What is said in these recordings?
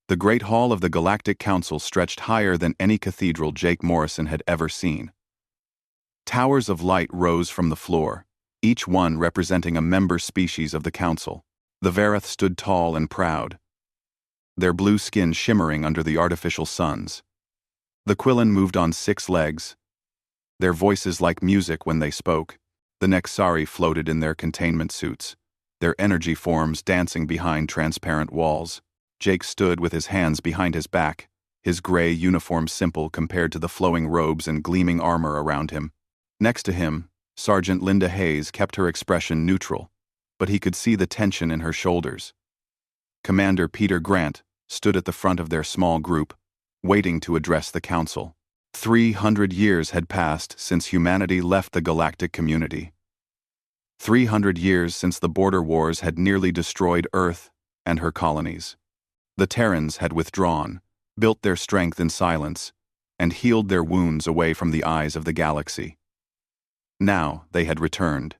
The Great Hall of the Galactic Council stretched higher than any cathedral Jake Morrison had ever seen. Towers of light rose from the floor, each one representing a member species of the Council. The Vareth stood tall and proud, their blue skin shimmering under the artificial suns. The Quillen moved on 6 legs, their voices like music when they spoke. The Nexari floated in their containment suits, their energy forms dancing behind transparent walls. Jake stood with his hands behind his back, his gray uniform simple compared to the flowing robes and gleaming armor around him. Next to him, Sergeant Linda Hayes kept her expression neutral, but he could see the tension in her shoulders. Commander Peter Grant stood at the front of their small group, waiting to address the Council. 300 years had passed since humanity left the galactic community. 300 years since the border wars had nearly destroyed Earth and her colonies. The Terrans had withdrawn, built their strength in silence, and healed their wounds away from the eyes of the galaxy. Now they had returned,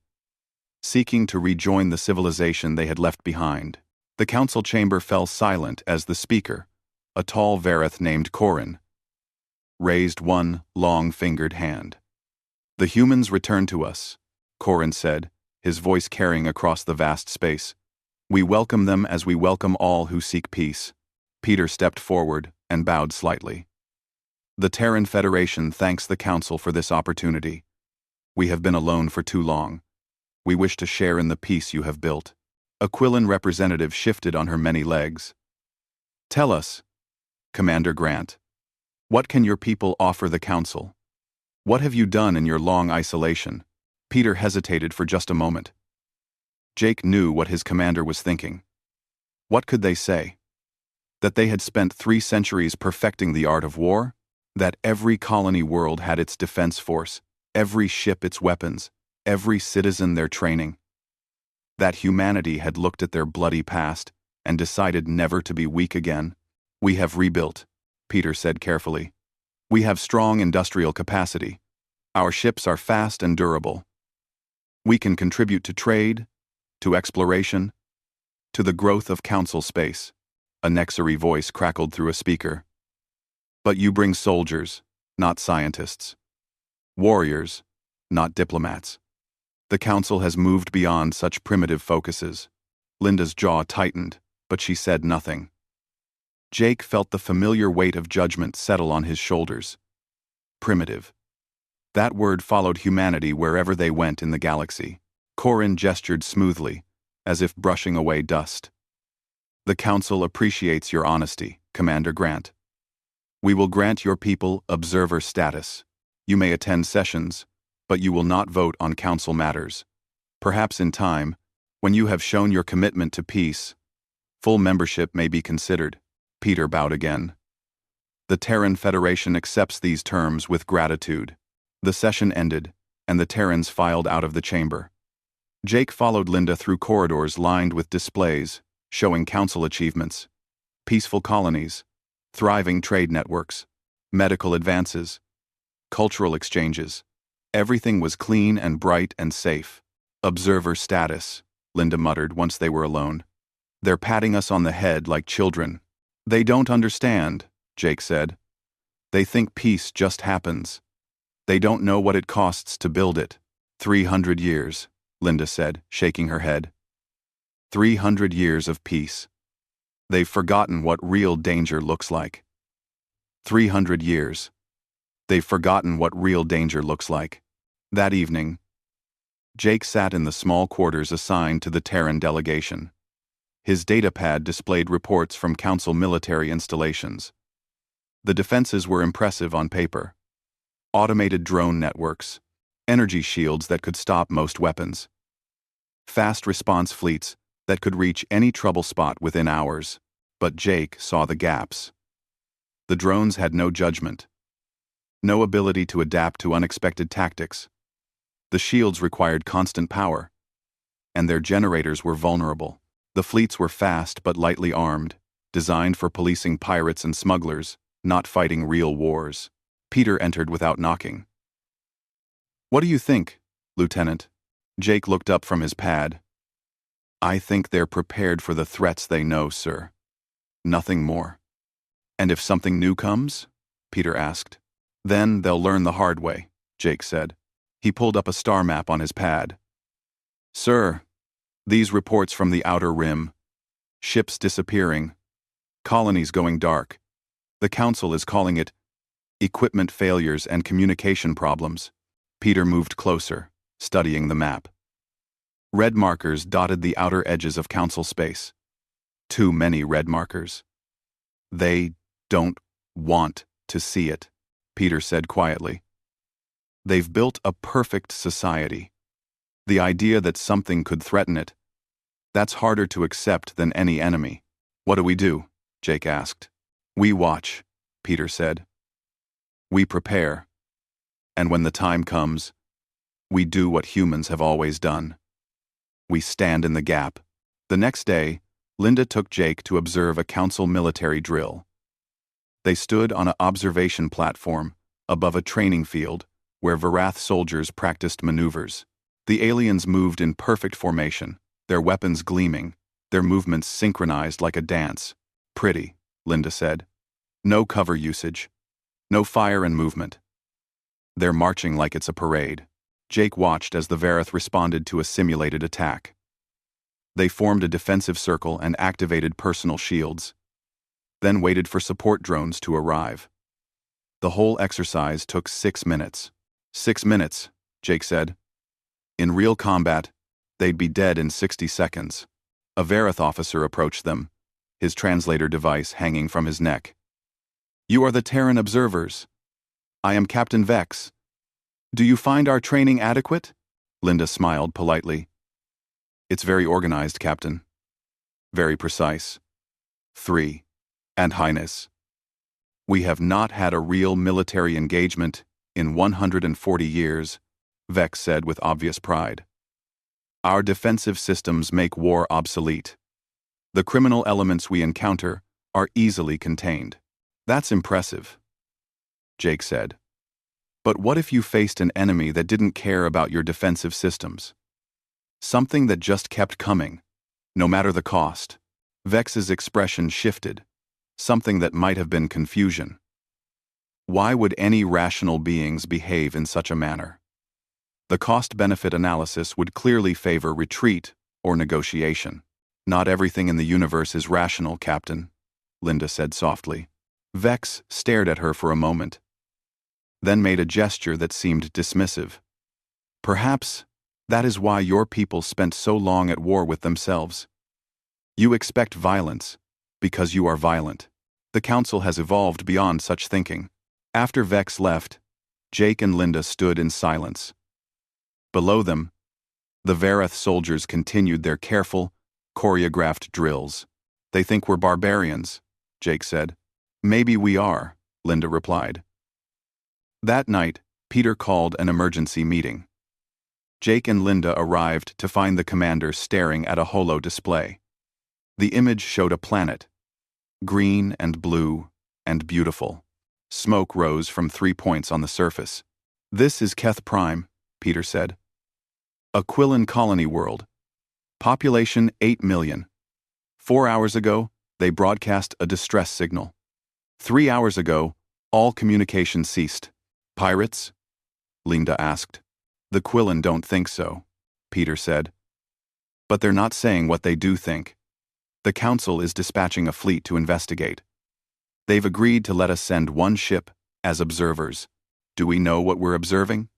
seeking to rejoin the civilization they had left behind. The council chamber fell silent as the speaker, a tall Vareth named Corin, raised one long-fingered hand. "The humans return to us," Corin said, his voice carrying across the vast space. "We welcome them as we welcome all who seek peace." Peter stepped forward and bowed slightly. "The Terran Federation thanks the Council for this opportunity. We have been alone for too long. We wish to share in the peace you have built." A Quillen representative shifted on her many legs. "Tell us, Commander Grant, what can your people offer the Council? What have you done in your long isolation?" Peter hesitated for just a moment. Jake knew what his commander was thinking. What could they say? That they had spent 3 centuries perfecting the art of war? That every colony world had its defense force, every ship its weapons, every citizen their training? That humanity had looked at their bloody past and decided never to be weak again? "We have rebuilt," Peter said carefully. "We have strong industrial capacity. Our ships are fast and durable. We can contribute to trade, to exploration, to the growth of council space." A Nexari voice crackled through a speaker. "But you bring soldiers, not scientists. Warriors, not diplomats. The Council has moved beyond such primitive focuses." Linda's jaw tightened, but she said nothing. Jake felt the familiar weight of judgment settle on his shoulders. Primitive. That word followed humanity wherever they went in the galaxy. Corin gestured smoothly, as if brushing away dust. "The Council appreciates your honesty, Commander Grant. We will grant your people observer status. You may attend sessions, but you will not vote on Council matters. Perhaps in time, when you have shown your commitment to peace, full membership may be considered." Peter bowed again. "The Terran Federation accepts these terms with gratitude." The session ended, and the Terrans filed out of the chamber. Jake followed Linda through corridors lined with displays showing Council achievements, peaceful colonies, thriving trade networks, medical advances, cultural exchanges. Everything was clean and bright and safe. "Observer status," Linda muttered once they were alone. "They're patting us on the head like children." "They don't understand," Jake said. "They think peace just happens. They don't know what it costs to build it." 300 years, Linda said, shaking her head. 300 years of peace. They've forgotten what real danger looks like. 300 years. They've forgotten what real danger looks like. That evening, Jake sat in the small quarters assigned to the Terran delegation. His datapad displayed reports from Council military installations. The defenses were impressive on paper. Automated drone networks, energy shields that could stop most weapons, fast response fleets that could reach any trouble spot within hours. But Jake saw the gaps. The drones had no judgment, no ability to adapt to unexpected tactics. The shields required constant power, and their generators were vulnerable. The fleets were fast but lightly armed, designed for policing pirates and smugglers, not fighting real wars. Peter entered without knocking. "What do you think, Lieutenant?" Jake looked up from his pad. "I think they're prepared for the threats they know, sir. Nothing more." And if something new comes? Peter asked. Then they'll learn the hard way, Jake said. He pulled up a star map on his pad. Sir, these reports from the outer rim. Ships disappearing. Colonies going dark. The Council is calling it equipment failures and communication problems. Peter moved closer, studying the map. Red markers dotted the outer edges of Council space. Too many red markers. They don't want to see it, Peter said quietly. They've built a perfect society. The idea that something could threaten it, that's harder to accept than any enemy. What do we do? Jake asked. We watch, Peter said. We prepare. And when the time comes, we do what humans have always done. We stand in the gap. The next day, Linda took Jake to observe a Council military drill. They stood on an observation platform above a training field where Varath soldiers practiced maneuvers. The aliens moved in perfect formation, their weapons gleaming, their movements synchronized like a dance. Pretty, Linda said. No cover usage. No fire and movement. They're marching like it's a parade. Jake watched as the Varath responded to a simulated attack. They formed a defensive circle and activated personal shields, then waited for support drones to arrive. The whole exercise took 6 minutes. 6 minutes, Jake said. In real combat, they'd be dead in 60 seconds. A Varath officer approached them, his translator device hanging from his neck. You are the Terran observers. I am Captain Vex. Do you find our training adequate? Linda smiled politely. It's very organized, Captain. Very precise. 3. And Highness. We have not had a real military engagement in 140 years, Vex said with obvious pride. Our defensive systems make war obsolete. The criminal elements we encounter are easily contained. That's impressive, Jake said. But what if you faced an enemy that didn't care about your defensive systems? Something that just kept coming, no matter the cost. Vex's expression shifted, something that might have been confusion. Why would any rational beings behave in such a manner? The cost-benefit analysis would clearly favor retreat or negotiation. Not everything in the universe is rational, Captain, Linda said softly. Vex stared at her for a moment, then made a gesture that seemed dismissive. Perhaps that is why your people spent so long at war with themselves. You expect violence because you are violent. The Council has evolved beyond such thinking. After Vex left, Jake and Linda stood in silence. Below them, the Varath soldiers continued their careful, choreographed drills. They think we're barbarians, Jake said. Maybe we are, Linda replied. That night, Peter called an emergency meeting. Jake and Linda arrived to find the commander staring at a holo display. The image showed a planet, green and blue and beautiful. Smoke rose from 3 points on the surface. This is Keth Prime, Peter said. A Quillan colony world. Population 8 million. 4 hours ago, they broadcast a distress signal. 3 hours ago, all communication ceased. Pirates? Linda asked. The Quillan don't think so, Peter said. But they're not saying what they do think. The Council is dispatching a fleet to investigate. They've agreed to let us send 1 ship as observers. Do we know what we're observing?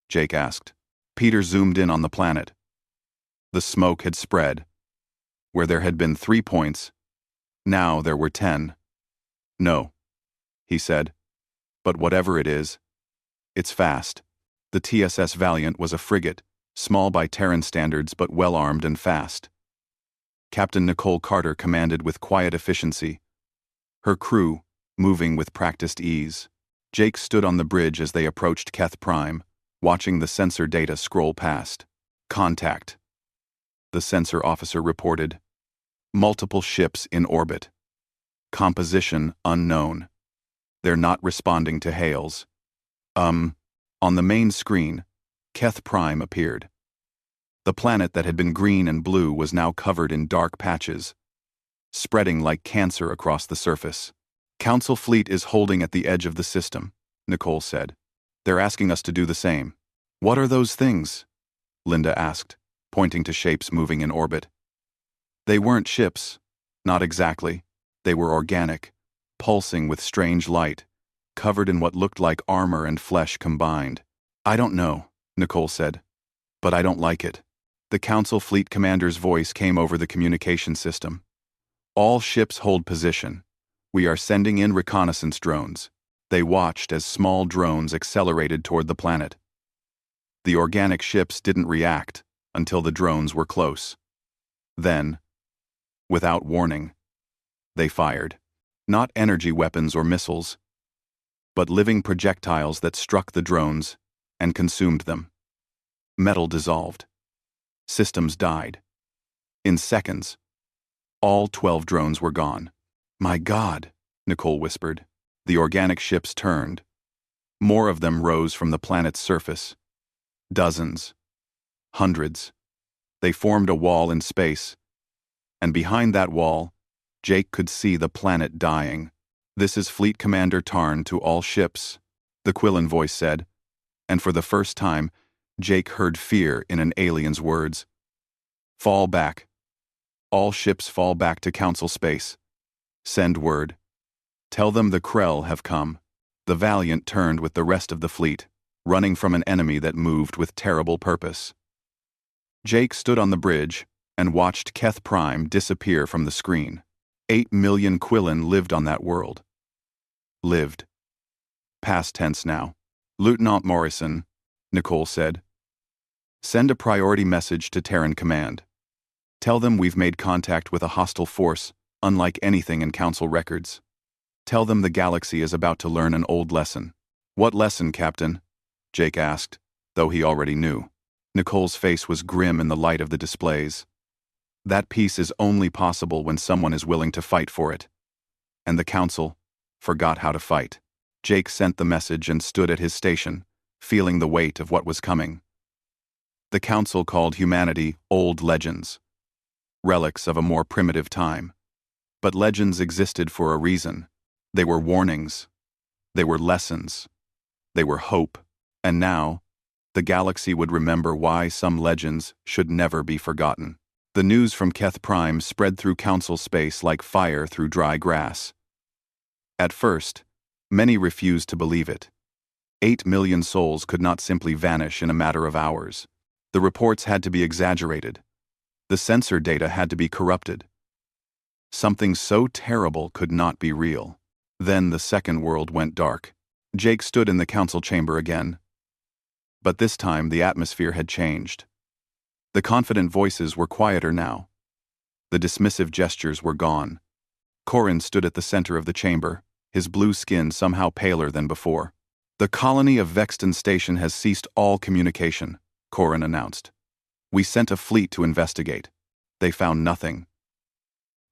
Jake asked. Peter zoomed in on the planet. The smoke had spread. Where there had been 3 points, now there were 10. No, he said. But whatever it is, it's fast. The TSS Valiant was a frigate, small by Terran standards but well-armed and fast. Captain Nicole Carter commanded with quiet efficiency, her crew moving with practiced ease. Jake stood on the bridge as they approached Keth Prime, watching the sensor data scroll past. Contact, the sensor officer reported. Multiple ships in orbit. Composition unknown. They're not responding to hails. On the main screen, Keth Prime appeared. The planet that had been green and blue was now covered in dark patches, spreading like cancer across the surface. Council fleet is holding at the edge of the system, Nicole said. They're asking us to do the same. What are those things? Linda asked, pointing to shapes moving in orbit. They weren't ships. Not exactly. They were organic, pulsing with strange light, covered in what looked like armor and flesh combined. I don't know, Nicole said. But I don't like it. The Council fleet commander's voice came over the communication system. All ships hold position. We are sending in reconnaissance drones. They watched as small drones accelerated toward the planet. The organic ships didn't react until the drones were close. Then, without warning, they fired. Not energy weapons or missiles, but living projectiles that struck the drones and consumed them. Metal dissolved. Systems died. In seconds, all 12 drones were gone. My God, Nicole whispered. The organic ships turned. More of them rose from the planet's surface. Dozens. Hundreds. They formed a wall in space. And behind that wall, Jake could see the planet dying. This is Fleet Commander Tarn to all ships, the Quillen voice said. And for the first time, Jake heard fear in an alien's words. Fall back. All ships fall back to Council space. Send word. Tell them the Krell have come. The Valiant turned with the rest of the fleet, running from an enemy that moved with terrible purpose. Jake stood on the bridge and watched Keth Prime disappear from the screen. 8 million Quillen lived on that world. Lived. Past tense now. Lieutenant Morrison, Nicole said. Send a priority message to Terran Command. Tell them we've made contact with a hostile force, unlike anything in Council records. Tell them the galaxy is about to learn an old lesson. What lesson, Captain? Jake asked, though he already knew. Nicole's face was grim in the light of the displays. That peace is only possible when someone is willing to fight for it. And the Council forgot how to fight. Jake sent the message and stood at his station, feeling the weight of what was coming. The Council called humanity old legends, relics of a more primitive time. But legends existed for a reason. They were warnings. They were lessons. They were hope. And now, the galaxy would remember why some legends should never be forgotten. The news from Keth Prime spread through Council space like fire through dry grass. At first, many refused to believe it. 8 million souls could not simply vanish in a matter of hours. The reports had to be exaggerated. The sensor data had to be corrupted. Something so terrible could not be real. Then the second world went dark. Jake stood in the Council chamber again. But this time the atmosphere had changed. The confident voices were quieter now. The dismissive gestures were gone. Corin stood at the center of the chamber, his blue skin somehow paler than before. The colony of Vestan Station has ceased all communication, Corin announced. We sent a fleet to investigate. They found nothing.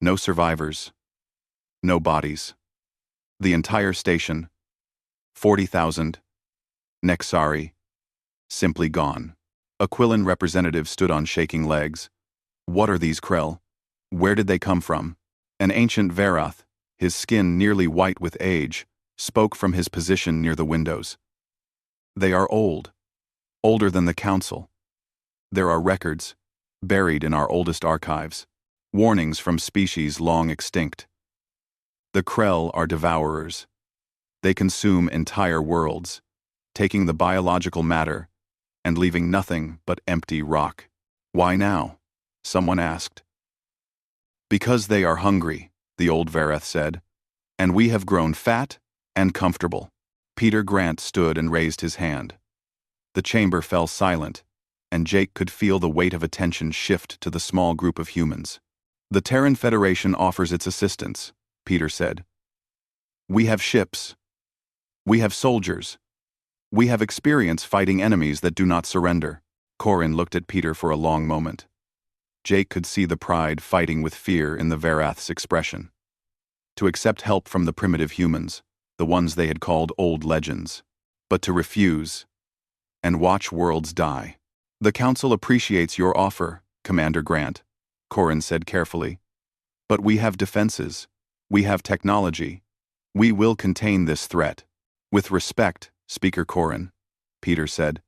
No survivors. No bodies. The entire station, 40,000, Nexari, simply gone. A Quillen representative stood on shaking legs. What are these Krell? Where did they come from? An ancient Verath, his skin nearly white with age, spoke from his position near the windows. They are old. Older than the Council. There are records, buried in our oldest archives. Warnings from species long extinct. The Krell are devourers. They consume entire worlds, taking the biological matter and leaving nothing but empty rock. Why now? Someone asked. Because they are hungry, the old Verath said, and we have grown fat and comfortable. Peter Grant stood and raised his hand. The chamber fell silent, and Jake could feel the weight of attention shift to the small group of humans. The Terran Federation offers its assistance, Peter said. We have ships. We have soldiers. We have experience fighting enemies that do not surrender. Corin looked at Peter for a long moment. Jake could see the pride fighting with fear in the Verath's expression. To accept help from the primitive humans, the ones they had called old legends, but to refuse and watch worlds die. The Council appreciates your offer, Commander Grant, Corin said carefully. But we have defenses. We have technology. We will contain this threat. With respect, Speaker Corrin, Peter said.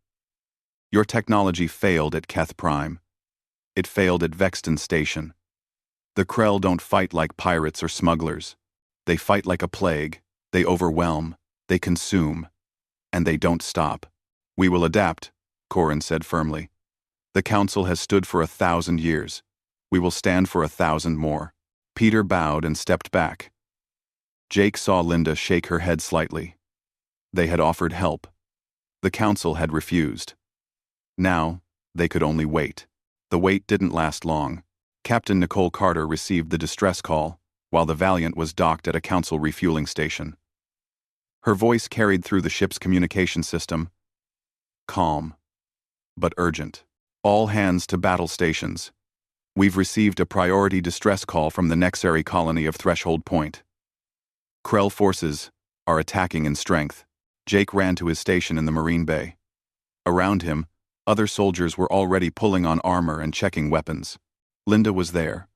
Your technology failed at Keth Prime. It failed at Vestan Station. The Krell don't fight like pirates or smugglers. They fight like a plague. They overwhelm. They consume. And they don't stop. We will adapt, Corrin said firmly. The Council has stood for 1,000 years. We will stand for 1,000 more. Peter bowed and stepped back. Jake saw Linda shake her head slightly. They had offered help. The Council had refused. Now, they could only wait. The wait didn't last long. Captain Nicole Carter received the distress call, while the Valiant was docked at a Council refueling station. Her voice carried through the ship's communication system. Calm, but urgent. All hands to battle stations. We've received a priority distress call from the Nexary colony of Threshold Point. Krell forces are attacking in strength. Jake ran to his station in the Marine Bay. Around him, other soldiers were already pulling on armor and checking weapons. Linda was there.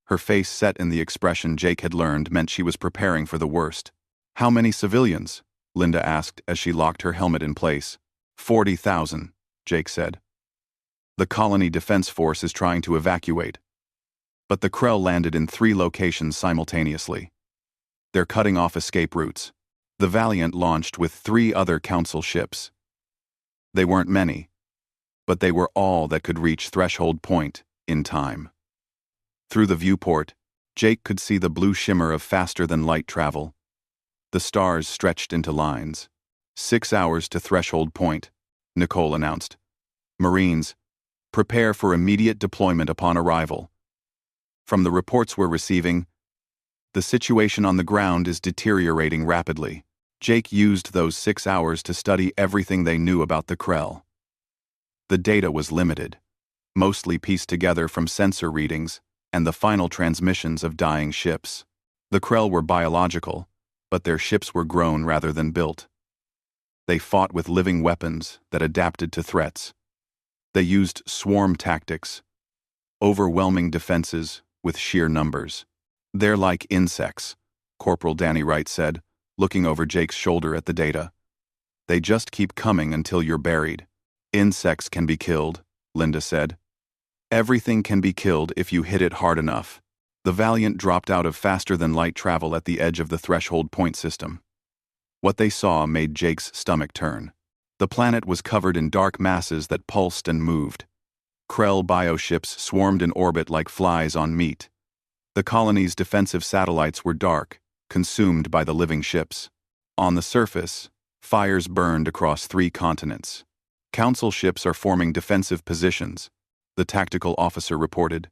Her face set in the expression Jake had learned meant she was preparing for the worst. How many civilians? Linda asked as she locked her helmet in place. 40,000, Jake said. The colony defense force is trying to evacuate. But the Krell landed in 3 locations simultaneously. They're cutting off escape routes. The Valiant launched with 3 other Council ships. They weren't many, but they were all that could reach Threshold Point in time. Through the viewport, Jake could see the blue shimmer of faster-than-light travel. The stars stretched into lines. 6 hours to Threshold Point, Nicole announced. Marines, prepare for immediate deployment upon arrival. From the reports we're receiving, the situation on the ground is deteriorating rapidly. Jake used those 6 hours to study everything they knew about the Krell. The data was limited, mostly pieced together from sensor readings and the final transmissions of dying ships. The Krell were biological, but their ships were grown rather than built. They fought with living weapons that adapted to threats. They used swarm tactics, overwhelming defenses with sheer numbers. They're like insects, Corporal Danny Wright said, looking over Jake's shoulder at the data. They just keep coming until you're buried. Insects can be killed, Linda said. Everything can be killed if you hit it hard enough. The Valiant dropped out of faster-than-light travel at the edge of the Threshold Point system. What they saw made Jake's stomach turn. The planet was covered in dark masses that pulsed and moved. Krell bioships swarmed in orbit like flies on meat. The colony's defensive satellites were dark, consumed by the living ships. On the surface, fires burned across 3 continents. Council ships are forming defensive positions, the tactical officer reported.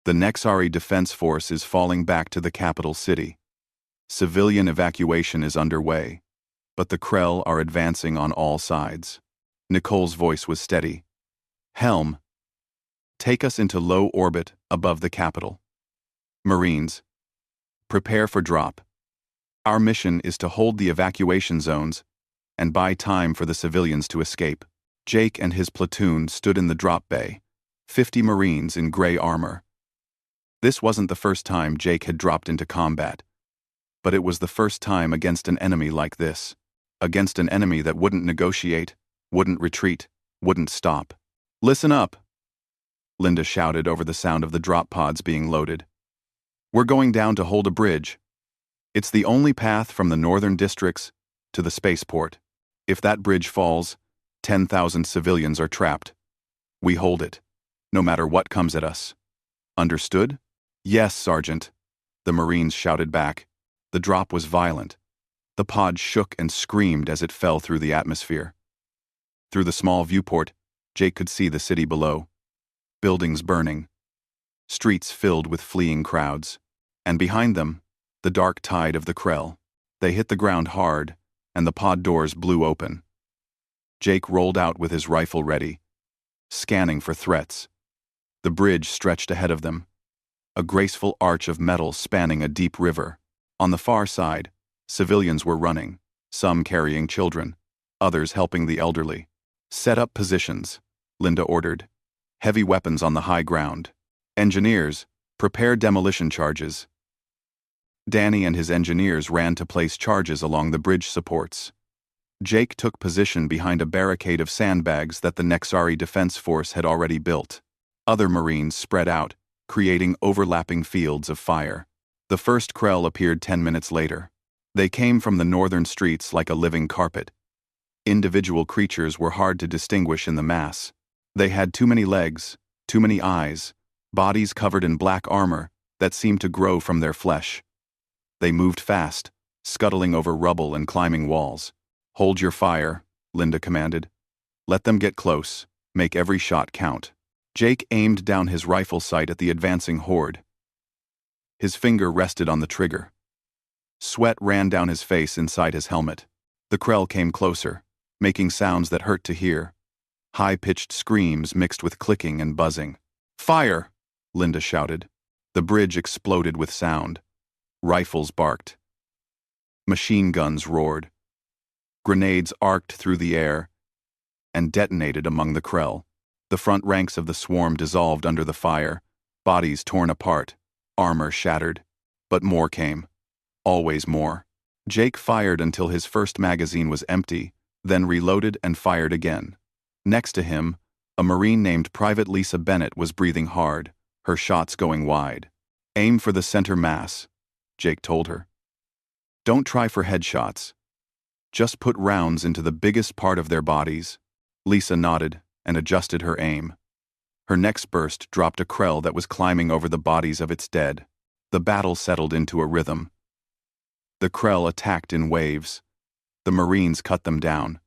The Nexari Defense Force is falling back to the capital city. Civilian evacuation is underway, but the Krell are advancing on all sides. Nicole's voice was steady. Helm, take us into low orbit above the capital. Marines, prepare for drop. Our mission is to hold the evacuation zones and buy time for the civilians to escape. Jake and his platoon stood in the drop bay, 50 Marines in gray armor. This wasn't the first time Jake had dropped into combat, but it was the first time against an enemy like this, against an enemy that wouldn't negotiate, wouldn't retreat, wouldn't stop. Listen up, Linda shouted over the sound of the drop pods being loaded. We're going down to hold a bridge. It's the only path from the northern districts to the spaceport. If that bridge falls, 10,000 civilians are trapped. We hold it, no matter what comes at us. Understood? Yes, Sergeant, the Marines shouted back. The drop was violent. The pod shook and screamed as it fell through the atmosphere. Through the small viewport, Jake could see the city below. Buildings burning. Streets filled with fleeing crowds. And behind them, the dark tide of the Krell. They hit the ground hard, and the pod doors blew open. Jake rolled out with his rifle ready, scanning for threats. The bridge stretched ahead of them, a graceful arch of metal spanning a deep river. On the far side, civilians were running, some carrying children, others helping the elderly. Set up positions, Linda ordered. Heavy weapons on the high ground. Engineers, prepare demolition charges. Danny and his engineers ran to place charges along the bridge supports. Jake took position behind a barricade of sandbags that the Nexari Defense Force had already built. Other Marines spread out, creating overlapping fields of fire. The first Krell appeared 10 minutes later. They came from the northern streets like a living carpet. Individual creatures were hard to distinguish in the mass. They had too many legs, too many eyes, bodies covered in black armor that seemed to grow from their flesh. They moved fast, scuttling over rubble and climbing walls. "Hold your fire," Linda commanded. "Let them get close. Make every shot count." Jake aimed down his rifle sight at the advancing horde. His finger rested on the trigger. Sweat ran down his face inside his helmet. The Krell came closer, making sounds that hurt to hear. High-pitched screams mixed with clicking and buzzing. "Fire!" Linda shouted. The bridge exploded with sound. Rifles barked. Machine guns roared. Grenades arced through the air and detonated among the Krell. The front ranks of the swarm dissolved under the fire, bodies torn apart, armor shattered. But more came. Always more. Jake fired until his first magazine was empty, then reloaded and fired again. Next to him, a Marine named Private Lisa Bennett was breathing hard, her shots going wide. "Aim for the center mass," Jake told her. "Don't try for headshots. Just put rounds into the biggest part of their bodies." Lisa nodded and adjusted her aim. Her next burst dropped a Krell that was climbing over the bodies of its dead. The battle settled into a rhythm. The Krell attacked in waves. The Marines cut them down.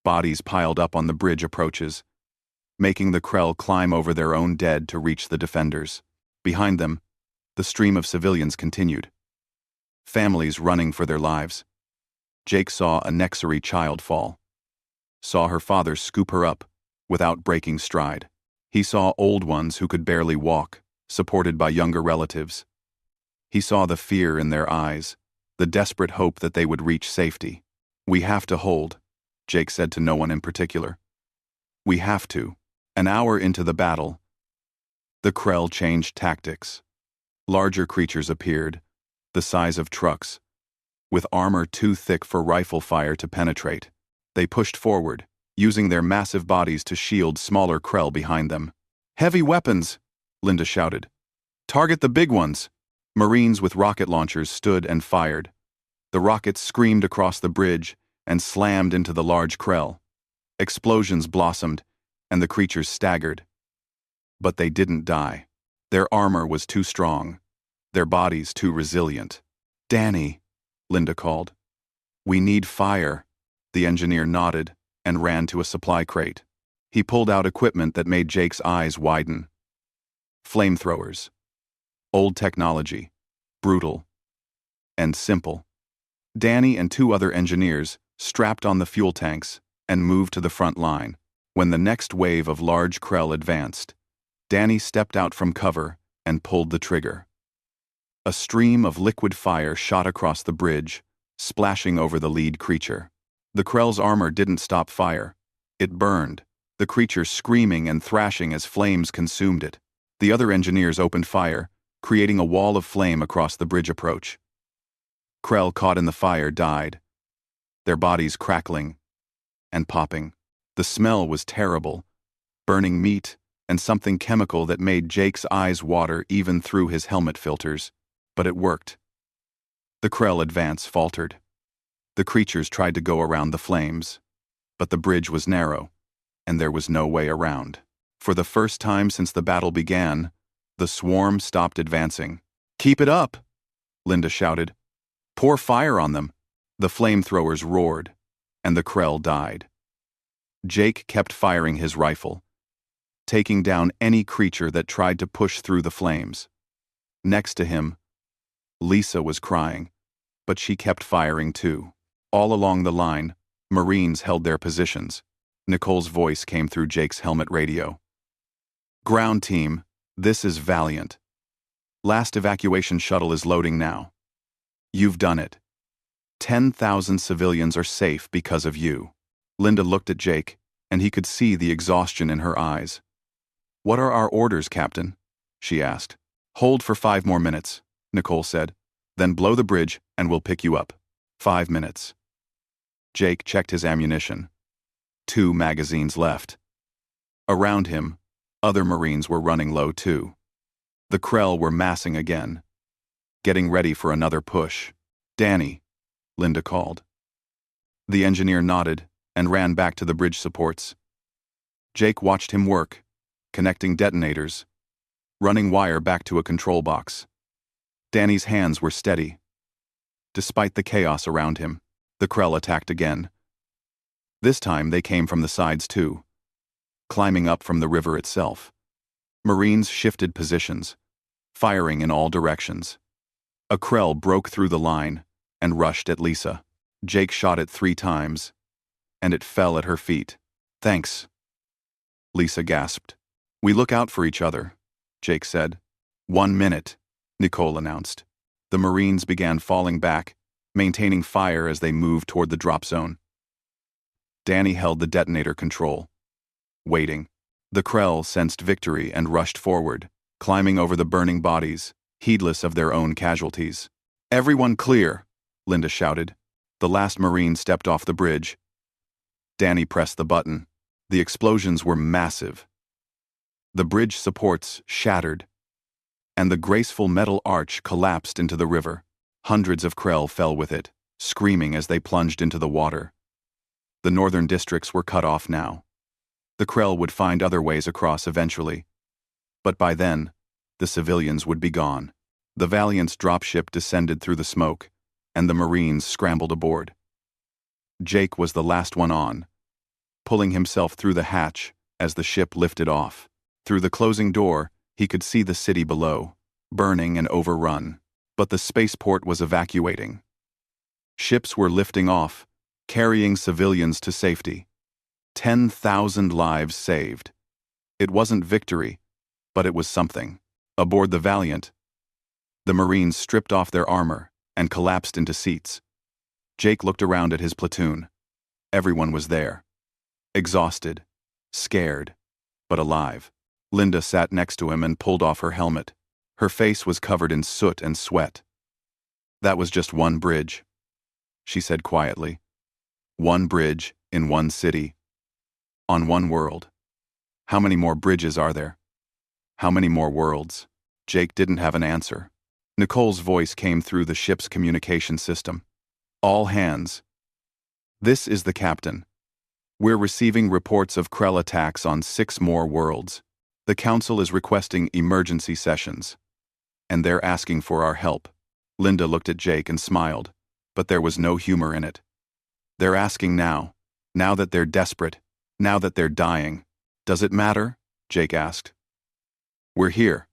Bodies piled up on the bridge approaches, making the Krell climb over their own dead to reach the defenders. Behind them, the stream of civilians continued. Families running for their lives. Jake saw a Nexari child fall. Saw her father scoop her up, without breaking stride. He saw old ones who could barely walk, supported by younger relatives. He saw the fear in their eyes, the desperate hope that they would reach safety. "We have to hold," Jake said to no one in particular. "We have to." An hour into the battle, the Krell changed tactics. Larger creatures appeared, the size of trucks, with armor too thick for rifle fire to penetrate. They pushed forward, using their massive bodies to shield smaller Krell behind them. "Heavy weapons!" Linda shouted. "Target the big ones!" Marines with rocket launchers stood and fired. The rockets screamed across the bridge and slammed into the large Krell. Explosions blossomed, and the creatures staggered. But they didn't die. Their armor was too strong, their bodies too resilient. "Danny," Linda called. "We need fire." The engineer nodded and ran to a supply crate. He pulled out equipment that made Jake's eyes widen. Flamethrowers. Old technology. Brutal. And simple. Danny and two other engineers strapped on the fuel tanks and moved to the front line. When the next wave of large Krell advanced, Danny stepped out from cover and pulled the trigger. A stream of liquid fire shot across the bridge, splashing over the lead creature. The Krell's armor didn't stop fire. It burned, the creature screaming and thrashing as flames consumed it. The other engineers opened fire, creating a wall of flame across the bridge approach. Krell caught in the fire died, their bodies crackling and popping. The smell was terrible, burning meat and something chemical that made Jake's eyes water even through his helmet filters. But it worked. The Krell advance faltered. The creatures tried to go around the flames, but the bridge was narrow, and there was no way around. For the first time since the battle began, the swarm stopped advancing. "Keep it up!" Linda shouted. "Pour fire on them!" The flamethrowers roared, and the Krell died. Jake kept firing his rifle, taking down any creature that tried to push through the flames. Next to him, Lisa was crying, but she kept firing too. All along the line, Marines held their positions. Nicole's voice came through Jake's helmet radio. "Ground team, this is Valiant. Last evacuation shuttle is loading now. You've done it. 10,000 civilians are safe because of you." Linda looked at Jake, and he could see the exhaustion in her eyes. "What are our orders, Captain?" she asked. "Hold for 5 more minutes," Nicole said. Then blow the bridge and we'll pick you up. 5 minutes. Jake checked his ammunition. 2 magazines left. Around him, other Marines were running low too. The Krell were massing again, getting ready for another push. "Danny," Linda called. The engineer nodded and ran back to the bridge supports. Jake watched him work, connecting detonators, running wire back to a control box. Danny's hands were steady. Despite the chaos around him, the Krell attacked again. This time they came from the sides too, climbing up from the river itself. Marines shifted positions, firing in all directions. A Krell broke through the line and rushed at Lisa. Jake shot it 3 times, and it fell at her feet. "Thanks," Lisa gasped. "We look out for each other," Jake said. 1 minute, Nicole announced. The Marines began falling back, maintaining fire as they moved toward the drop zone. Danny held the detonator control, waiting. The Krell sensed victory and rushed forward, climbing over the burning bodies, heedless of their own casualties. "Everyone clear," Linda shouted. The last Marine stepped off the bridge. Danny pressed the button. The explosions were massive. The bridge supports shattered, and the graceful metal arch collapsed into the river. Hundreds of Krell fell with it, screaming as they plunged into the water. The northern districts were cut off now. The Krell would find other ways across eventually. But by then, the civilians would be gone. The Valiant's dropship descended through the smoke, and the Marines scrambled aboard. Jake was the last one on, pulling himself through the hatch as the ship lifted off. Through the closing door, he could see the city below, burning and overrun, but the spaceport was evacuating. Ships were lifting off, carrying civilians to safety. 10,000 lives saved. It wasn't victory, but it was something. Aboard the Valiant, the Marines stripped off their armor and collapsed into seats. Jake looked around at his platoon. Everyone was there. Exhausted, scared, but alive. Linda sat next to him and pulled off her helmet. Her face was covered in soot and sweat. "That was just one bridge," she said quietly. "One bridge in one city. On one world. How many more bridges are there? How many more worlds?" Jake didn't have an answer. Nicole's voice came through the ship's communication system. "All hands. This is the captain. We're receiving reports of Krell attacks on 6 more worlds. The Council is requesting emergency sessions, and they're asking for our help." Linda looked at Jake and smiled, but there was no humor in it. "They're asking now that they're desperate, now that they're dying. Does it matter?" Jake asked. "We're here.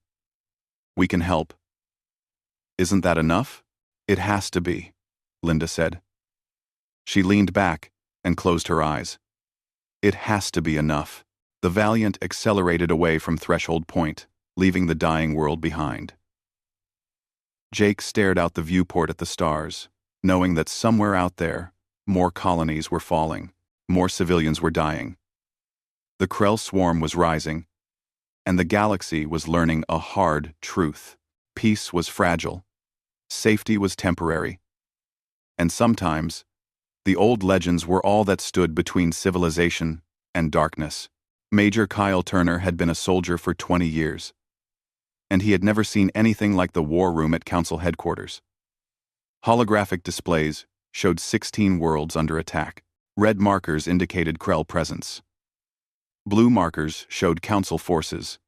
We can help." "Isn't that enough?" "It has to be," Linda said. She leaned back and closed her eyes. It has to be enough. The Valiant accelerated away from threshold point, leaving the dying world behind. Jake stared out the viewport at the stars, knowing that somewhere out there, more colonies were falling, more civilians were dying. The Krell swarm was rising, and the galaxy was learning a hard truth. Peace was fragile. Safety was temporary. And sometimes, the old legends were all that stood between civilization and darkness. Major Kyle Turner had been a soldier for 20 years, and he had never seen anything like the war room at Council headquarters. Holographic displays showed 16 worlds under attack. Red markers indicated Krell presence. Blue markers showed Council forces,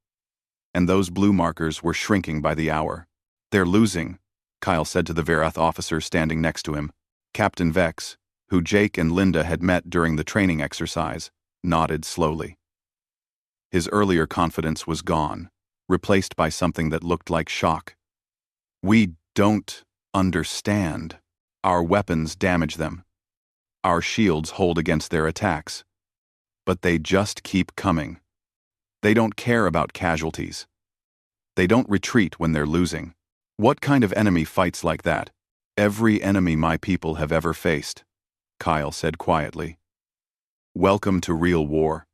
and those blue markers were shrinking by the hour. "They're losing," Kyle said to the Verath officer standing next to him. Captain Vex, who Jake and Linda had met during the training exercise, nodded slowly. His earlier confidence was gone, replaced by something that looked like shock. "We don't understand. Our weapons damage them. Our shields hold against their attacks. But they just keep coming. They don't care about casualties. They don't retreat when they're losing. What kind of enemy fights like that?" "Every enemy my people have ever faced," Kyle said quietly. "Welcome to real war,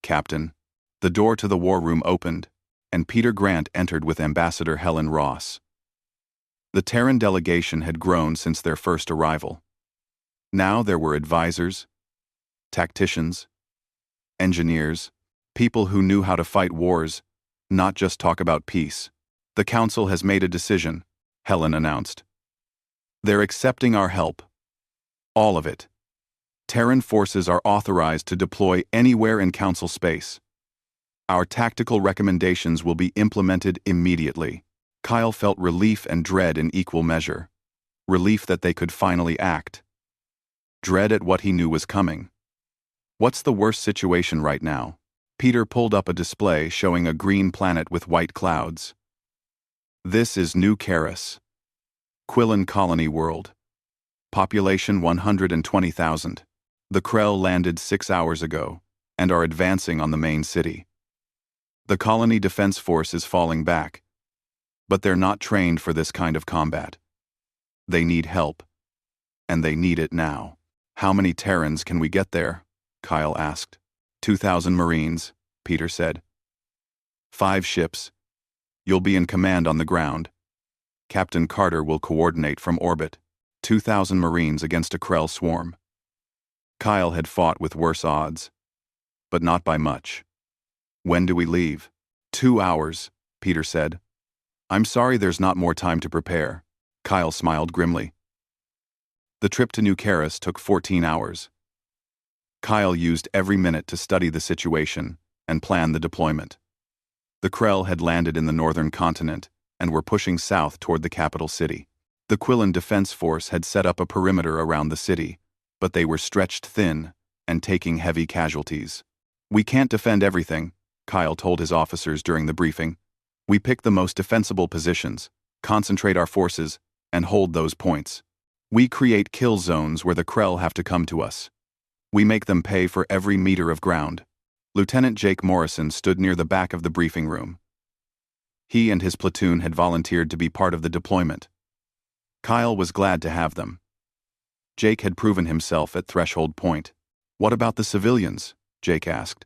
Captain." The door to the war room opened, and Peter Grant entered with Ambassador Helen Ross. The Terran delegation had grown since their first arrival. Now there were advisors, tacticians, engineers, people who knew how to fight wars, not just talk about peace. The Council has made a decision, Helen announced. They're accepting our help. All of it. Terran forces are authorized to deploy anywhere in Council space. Our tactical recommendations will be implemented immediately. Kyle felt relief and dread in equal measure. Relief that they could finally act. Dread at what he knew was coming. What's the worst situation right now? Peter pulled up a display showing a green planet with white clouds. This is New Karis. Quillen Colony World. Population 120,000. The Krell landed 6 hours ago, and are advancing on the main city. The colony defense force is falling back, but they're not trained for this kind of combat. They need help, and they need it now. How many Terrans can we get there? Kyle asked. 2,000 Marines, Peter said. 5 ships. You'll be in command on the ground. Captain Carter will coordinate from orbit. 2,000 Marines against a Krell swarm. Kyle had fought with worse odds, but not by much. When do we leave? 2 hours, Peter said. I'm sorry there's not more time to prepare. Kyle smiled grimly. The trip to New Karis took 14 hours. Kyle used every minute to study the situation and plan the deployment. The Krell had landed in the northern continent and were pushing south toward the capital city. The Quillen Defense Force had set up a perimeter around the city, but they were stretched thin and taking heavy casualties. We can't defend everything, Kyle told his officers during the briefing. We pick the most defensible positions, concentrate our forces, and hold those points. We create kill zones where the Krell have to come to us. We make them pay for every meter of ground. Lieutenant Jake Morrison stood near the back of the briefing room. He and his platoon had volunteered to be part of the deployment. Kyle was glad to have them. Jake had proven himself at threshold point. What about the civilians? Jake asked.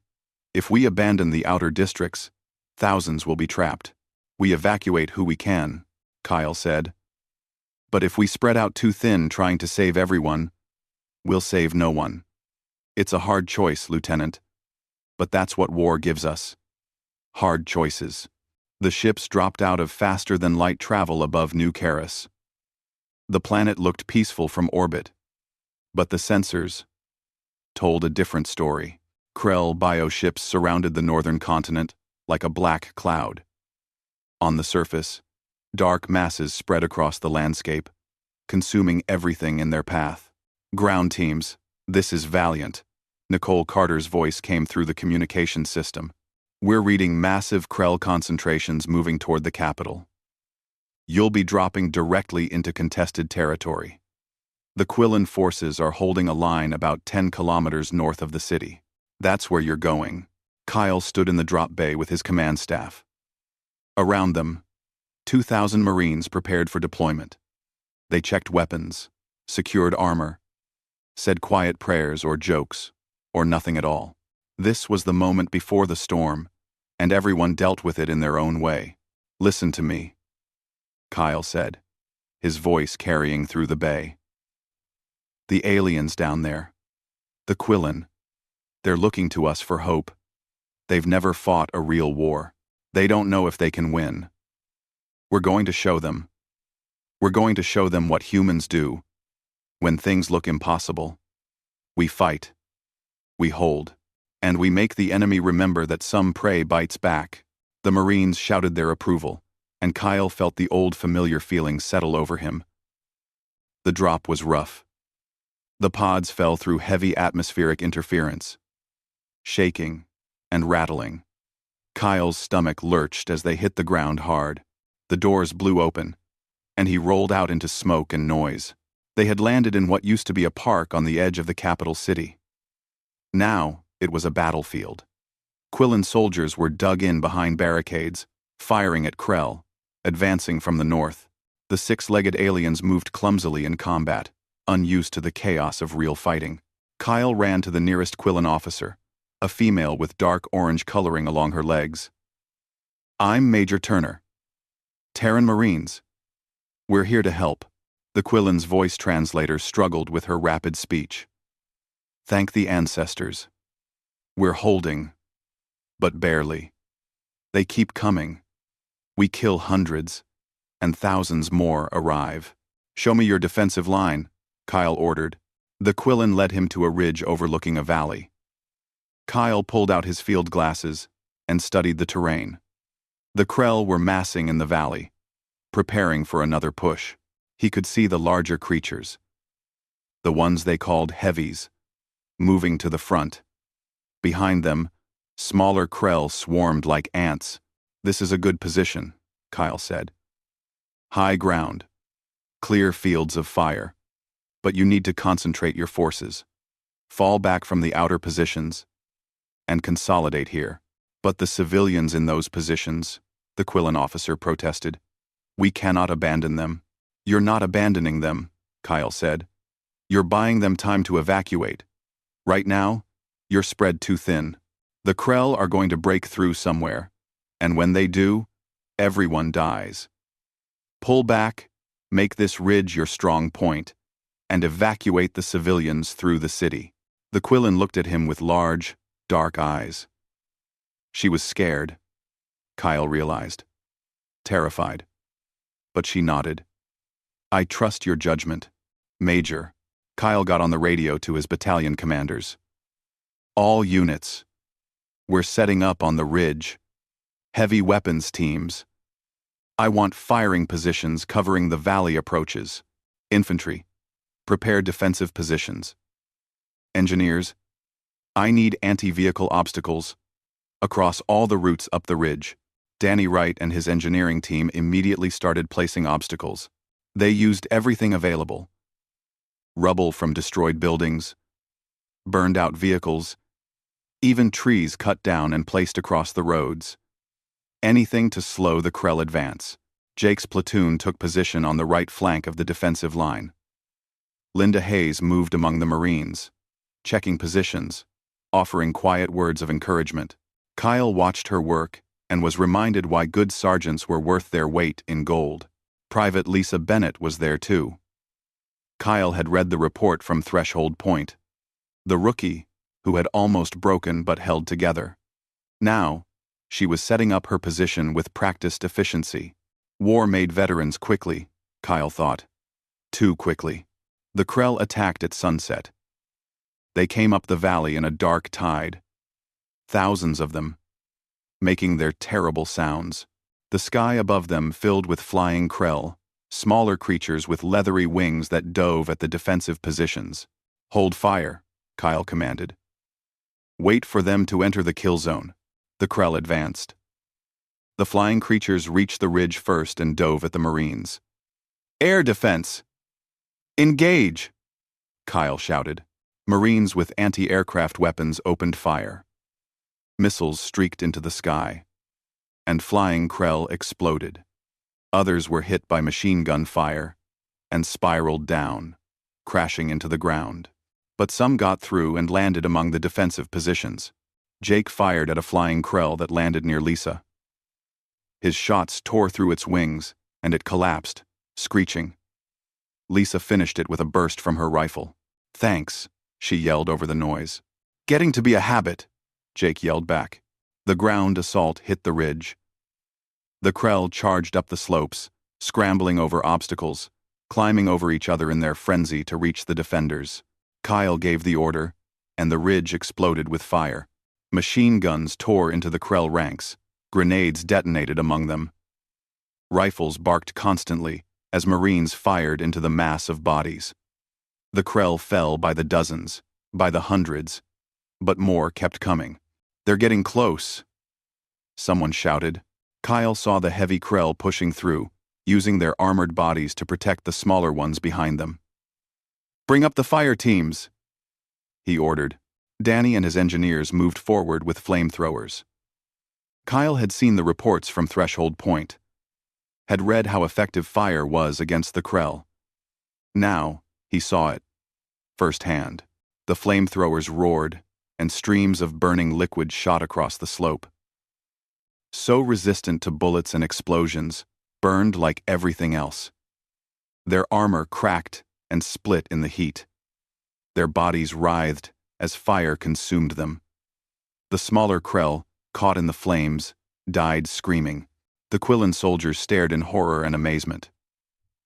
If we abandon the outer districts, thousands will be trapped. We evacuate who we can, Kyle said. But if we spread out too thin trying to save everyone, we'll save no one. It's a hard choice, Lieutenant. But that's what war gives us. Hard choices. The ships dropped out of faster-than-light travel above New Karis. The planet looked peaceful from orbit, but the sensors told a different story. Krell bioships surrounded the northern continent like a black cloud. On the surface, dark masses spread across the landscape, consuming everything in their path. Ground teams, this is Valiant. Nicole Carter's voice came through the communication system. We're reading massive Krell concentrations moving toward the capital. You'll be dropping directly into contested territory. The Quillen forces are holding a line about 10 kilometers north of the city. That's where you're going. Kyle stood in the drop bay with his command staff. Around them, 2,000 Marines prepared for deployment. They checked weapons, secured armor, said quiet prayers or jokes, or nothing at all. This was the moment before the storm, and everyone dealt with it in their own way. Listen to me, Kyle said, his voice carrying through the bay. The aliens down there, the Quillen, they're looking to us for hope. They've never fought a real war. They don't know if they can win. We're going to show them. We're going to show them what humans do. When things look impossible, we fight, we hold, and we make the enemy remember that some prey bites back. The Marines shouted their approval, and Kyle felt the old familiar feeling settle over him. The drop was rough. The pods fell through heavy atmospheric interference, shaking and rattling. Kyle's stomach lurched as they hit the ground hard. The doors blew open, and he rolled out into smoke and noise. They had landed in what used to be a park on the edge of the capital city. Now, it was a battlefield. Quillen soldiers were dug in behind barricades, firing at Krell, advancing from the north. The six-legged aliens moved clumsily in combat, unused to the chaos of real fighting. Kyle ran to the nearest Quillen officer, a female with dark orange coloring along her legs. I'm Major Turner. Terran Marines. We're here to help. The Quillen's voice translator struggled with her rapid speech. Thank the ancestors. We're holding, but barely. They keep coming. We kill hundreds, and thousands more arrive. Show me your defensive line, Kyle ordered. The Quillen led him to a ridge overlooking a valley. Kyle pulled out his field glasses and studied the terrain. The Krell were massing in the valley, preparing for another push. He could see the larger creatures, the ones they called heavies, moving to the front. Behind them, smaller Krell swarmed like ants. This is a good position, Kyle said. High ground, clear fields of fire. But you need to concentrate your forces. Fall back from the outer positions and consolidate here. But the civilians in those positions, the Quillen officer protested. We cannot abandon them. You're not abandoning them, Kyle said. You're buying them time to evacuate. Right now, you're spread too thin. The Krell are going to break through somewhere, and when they do, everyone dies. Pull back, make this ridge your strong point, and evacuate the civilians through the city. The Quillen looked at him with large, dark eyes. She was scared, Kyle realized. Terrified. But she nodded. I trust your judgment, Major. Kyle got on the radio to his battalion commanders. All units. We're setting up on the ridge. Heavy weapons teams. I want firing positions covering the valley approaches. Infantry. Prepare defensive positions. Engineers. I need anti-vehicle obstacles across all the routes up the ridge. Danny Wright and his engineering team immediately started placing obstacles. They used everything available. Rubble from destroyed buildings, burned out vehicles, even trees cut down and placed across the roads. Anything to slow the Krell advance. Jake's platoon took position on the right flank of the defensive line. Linda Hayes moved among the Marines, checking positions, offering quiet words of encouragement. Kyle watched her work and was reminded why good sergeants were worth their weight in gold. Private Lisa Bennett was there too. Kyle had read the report from Threshold Point. The rookie, who had almost broken but held together. Now, she was setting up her position with practiced efficiency. War made veterans quickly, Kyle thought. Too quickly. The Krell attacked at sunset. They came up the valley in a dark tide. Thousands of them, making their terrible sounds. The sky above them filled with flying Krell, smaller creatures with leathery wings that dove at the defensive positions. Hold fire, Kyle commanded. Wait for them to enter the kill zone. The Krell advanced. The flying creatures reached the ridge first and dove at the Marines. Air defense! Engage! Kyle shouted. Marines with anti-aircraft weapons opened fire. Missiles streaked into the sky, and flying Krell exploded. Others were hit by machine gun fire and spiraled down, crashing into the ground. But some got through and landed among the defensive positions. Jake fired at a flying Krell that landed near Lisa. His shots tore through its wings, and it collapsed, screeching. Lisa finished it with a burst from her rifle. Thanks, she yelled over the noise. Getting to be a habit, Jake yelled back. The ground assault hit the ridge. The Krell charged up the slopes, scrambling over obstacles, climbing over each other in their frenzy to reach the defenders. Kyle gave the order, and the ridge exploded with fire. Machine guns tore into the Krell ranks. Grenades detonated among them. Rifles barked constantly as Marines fired into the mass of bodies. The Krell fell by the dozens, by the hundreds, but more kept coming. They're getting close, someone shouted. Kyle saw the heavy Krell pushing through, using their armored bodies to protect the smaller ones behind them. Bring up the fire teams, he ordered. Danny and his engineers moved forward with flamethrowers. Kyle had seen the reports from Threshold Point, had read how effective fire was against the Krell. Now, he saw it, firsthand. The flamethrowers roared, and streams of burning liquid shot across the slope. So resistant to bullets and explosions, burned like everything else. Their armor cracked and split in the heat. Their bodies writhed as fire consumed them. The smaller Krell, caught in the flames, died screaming. The Quillen soldiers stared in horror and amazement.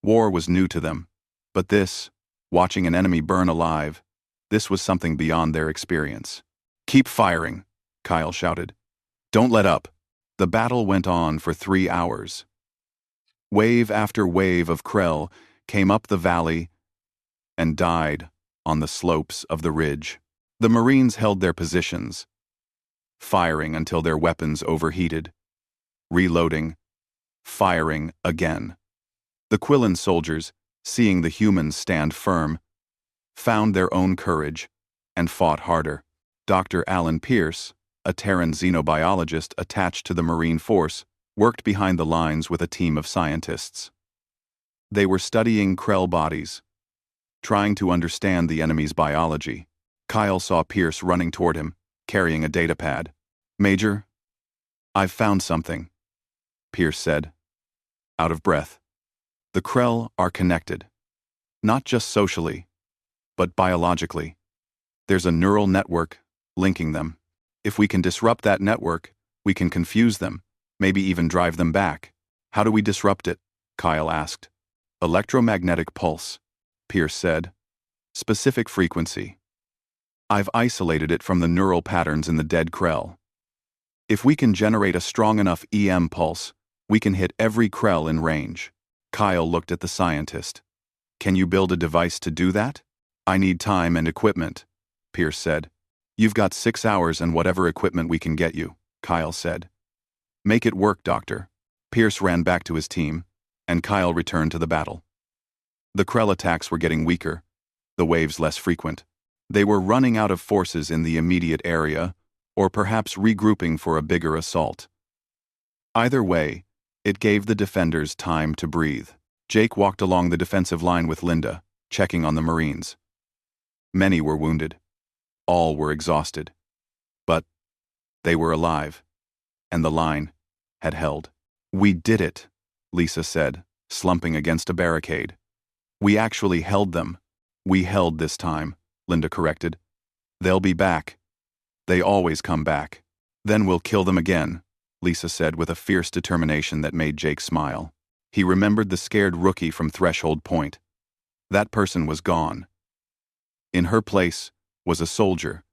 War was new to them, but this, watching an enemy burn alive, this was something beyond their experience. "Keep firing," Kyle shouted. "Don't let up." The battle went on for 3 hours. Wave after wave of Krell came up the valley and died on the slopes of the ridge. The Marines held their positions, firing until their weapons overheated, reloading, firing again. The Quillen soldiers, seeing the humans stand firm, found their own courage and fought harder. Dr. Alan Pierce, a Terran xenobiologist attached to the Marine Force, worked behind the lines with a team of scientists. They were studying Krell bodies, trying to understand the enemy's biology. Kyle saw Pierce running toward him, carrying a datapad. "Major, I've found something," Pierce said, out of breath. "The Krell are connected, not just socially, but biologically. There's a neural network linking them. If we can disrupt that network, we can confuse them, maybe even drive them back." "How do we disrupt it?" Kyle asked. "Electromagnetic pulse," Pierce said. "Specific frequency. I've isolated it from the neural patterns in the dead Krell. If we can generate a strong enough EM pulse, we can hit every Krell in range." Kyle looked at the scientist. "Can you build a device to do that?" "I need time and equipment," Pierce said. "You've got 6 hours and whatever equipment we can get you," Kyle said. "Make it work, Doctor." Pierce ran back to his team, and Kyle returned to the battle. The Krell attacks were getting weaker, the waves less frequent. They were running out of forces in the immediate area, or perhaps regrouping for a bigger assault. Either way, it gave the defenders time to breathe. Jake walked along the defensive line with Linda, checking on the Marines. Many were wounded. All were exhausted. But they were alive, and the line had held. "We did it," Lisa said, slumping against a barricade. "We actually held them." "We held this time," Linda corrected. "They'll be back. They always come back." "Then we'll kill them again," Lisa said with a fierce determination that made Jake smile. He remembered the scared rookie from Threshold Point. That person was gone. In her place was a soldier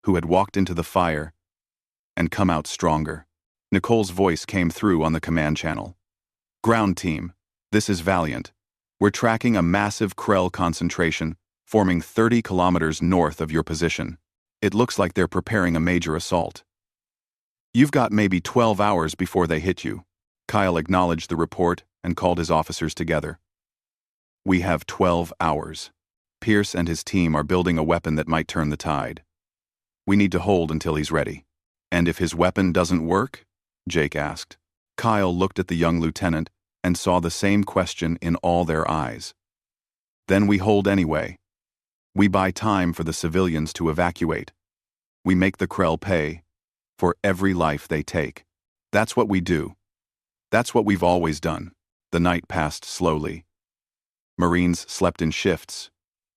who had walked into the fire and come out stronger. Nicole's voice came through on the command channel. "Ground team, this is Valiant. We're tracking a massive Krell concentration forming 30 kilometers north of your position. It looks like they're preparing a major assault. You've got maybe 12 hours before they hit you." Kyle acknowledged the report and called his officers together. "We have 12 hours. Pierce and his team are building a weapon that might turn the tide. We need to hold until he's ready." "And if his weapon doesn't work?" Jake asked. Kyle looked at the young lieutenant and saw the same question in all their eyes. "Then we hold anyway. We buy time for the civilians to evacuate. We make the Krell pay for every life they take. That's what we do. That's what we've always done." The night passed slowly. Marines slept in shifts,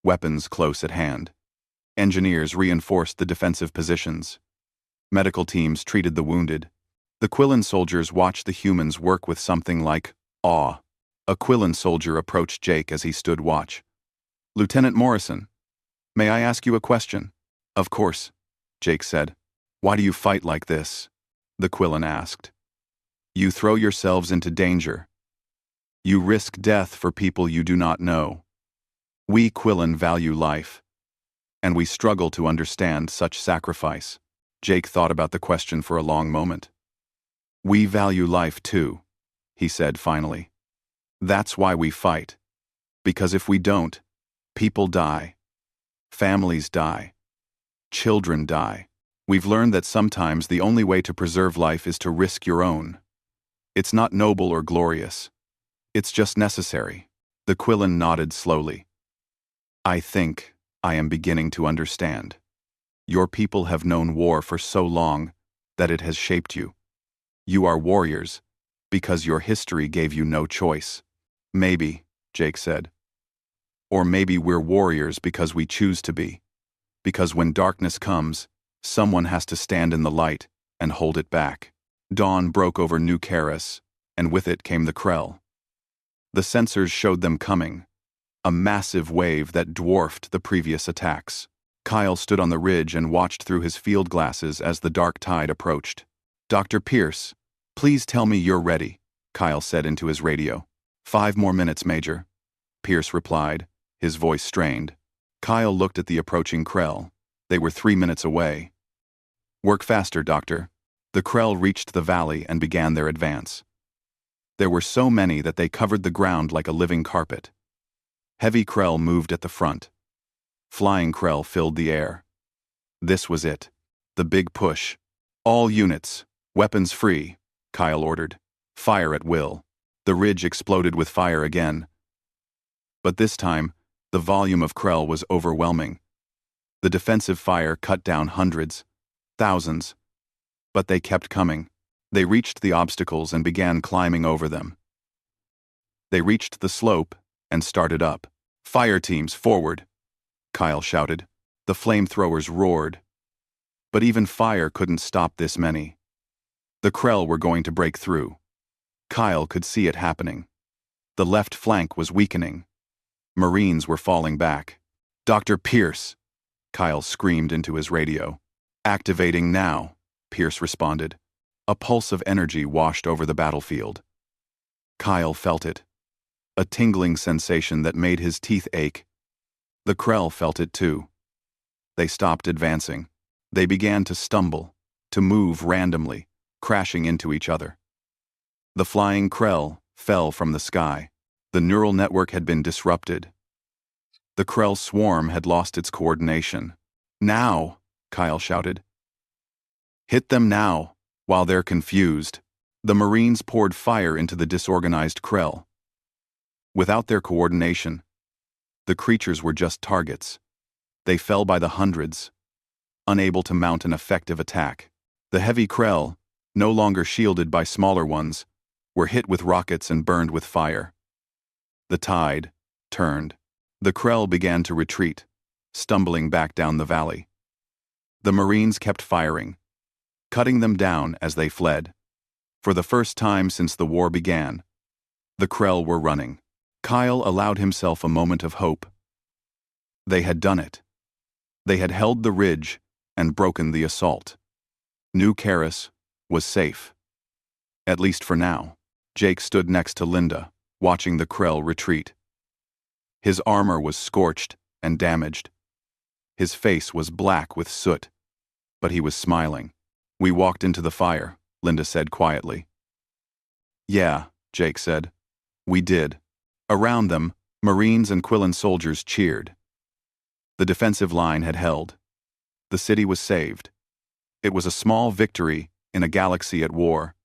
weapons close at hand. Engineers reinforced the defensive positions. Medical teams treated the wounded. The Quillen soldiers watched the humans work with something like awe. A Quillen soldier approached Jake as he stood watch. "Lieutenant Morrison, may I ask you a question?" "Of course," Jake said. "Why do you fight like this?" the Quillen asked. "You throw yourselves into danger. You risk death for people you do not know. We Quillen value life, and we struggle to understand such sacrifice." Jake thought about the question for a long moment. "We value life too," he said finally. "That's why we fight. Because if we don't, people die. Families die. Children die. We've learned that sometimes the only way to preserve life is to risk your own. It's not noble or glorious. It's just necessary." The Quillen nodded slowly. "I think I am beginning to understand. Your people have known war for so long that it has shaped you. You are warriors because your history gave you no choice. Maybe, Jake said. Or maybe we're warriors because we choose to be. Because when darkness comes, someone has to stand in the light and hold it back. Dawn broke over New Karis, and with it came the Krell. The sensors showed them coming, a massive wave that dwarfed the previous attacks. Kyle stood on the ridge and watched through his field glasses as the dark tide approached. Dr. Pierce, please tell me you're ready, Kyle said into his radio. 5 more minutes, Major, Pierce replied, his voice strained. Kyle looked at the approaching Krell. They were 3 minutes away. Work faster, Doctor. The Krell reached the valley and began their advance. There were so many that they covered the ground like a living carpet. Heavy Krell moved at the front. Flying Krell filled the air. This was it. The big push. All units, weapons free, Kyle ordered. Fire at will. The ridge exploded with fire again. But this time, the volume of Krell was overwhelming. The defensive fire cut down hundreds, thousands. But they kept coming. They reached the obstacles and began climbing over them. They reached the slope and started up. Fire teams, forward, Kyle shouted. The flamethrowers roared. But even fire couldn't stop this many. The Krell were going to break through. Kyle could see it happening. The left flank was weakening. Marines were falling back. Dr. Pierce, Kyle screamed into his radio. Activating now, Pierce responded. A pulse of energy washed over the battlefield. Kyle felt it. A tingling sensation that made his teeth ache. The Krell felt it too. They stopped advancing. They began to stumble, to move randomly, crashing into each other. The flying Krell fell from the sky. The neural network had been disrupted. The Krell swarm had lost its coordination. Now, Kyle shouted. Hit them now, while they're confused. The Marines poured fire into the disorganized Krell. Without their coordination, the creatures were just targets. They fell by the hundreds, unable to mount an effective attack. The heavy Krell, no longer shielded by smaller ones, were hit with rockets and burned with fire. The tide turned. The Krell began to retreat, stumbling back down the valley. The Marines kept firing, cutting them down as they fled. For the first time since the war began, the Krell were running. Kyle allowed himself a moment of hope. They had done it. They had held the ridge and broken the assault. New Karis was safe. At least for now. Jake stood next to Linda, watching the Krell retreat. His armor was scorched and damaged. His face was black with soot, but he was smiling. We walked into the fire, Linda said quietly. Yeah, Jake said. We did. Around them, Marines and Quillen soldiers cheered. The defensive line had held. The city was saved. It was a small victory in a galaxy at war,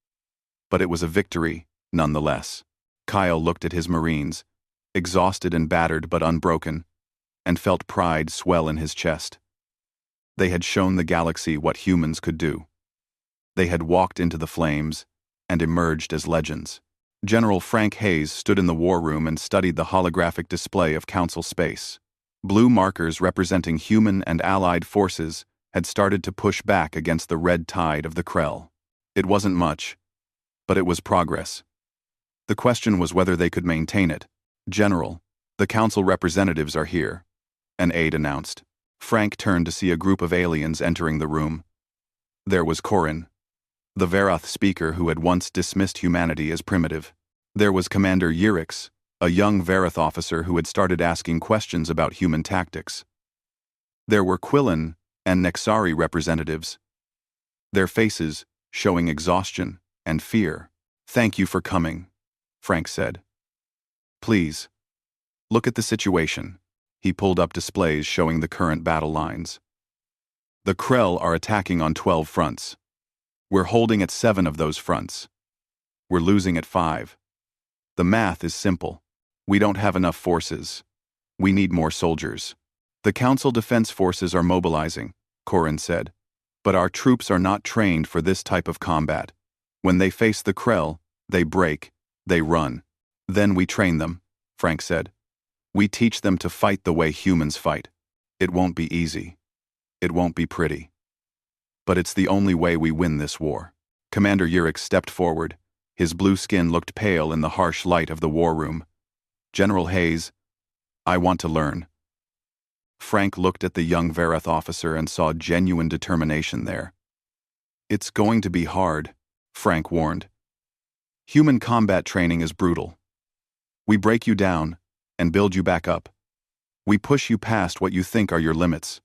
but it was a victory nonetheless. Kyle looked at his Marines, exhausted and battered but unbroken, and felt pride swell in his chest. They had shown the galaxy what humans could do. They had walked into the flames and emerged as legends. General Frank Hayes stood in the war room and studied the holographic display of Council space. Blue markers representing human and allied forces had started to push back against the red tide of the Krell. It wasn't much, but it was progress. The question was whether they could maintain it. General, the Council representatives are here, an aide announced. Frank turned to see a group of aliens entering the room. There was Corin, the Veroth speaker who had once dismissed humanity as primitive. There was Commander Yurix, a young Veroth officer who had started asking questions about human tactics. There were Quillen and Nexari representatives, their faces showing exhaustion and fear. Thank you for coming, Frank said. Please, look at the situation. He pulled up displays showing the current battle lines. The Krell are attacking on 12 fronts. We're holding at 7 of those fronts. We're losing at 5. The math is simple. We don't have enough forces. We need more soldiers. The Council Defense Forces are mobilizing, Corin said. But our troops are not trained for this type of combat. When they face the Krell, they break, they run. Then we train them. Frank said. We teach them to fight the way humans fight. It won't be easy. It won't be pretty. But it's the only way we win this war. Commander Urix stepped forward. His blue skin looked pale in the harsh light of the war room. General Hayes, I want to learn. Frank looked at the young Vareth officer and saw genuine determination there. It's going to be hard, Frank warned. Human combat training is brutal. We break you down and build you back up. We push you past what you think are your limits.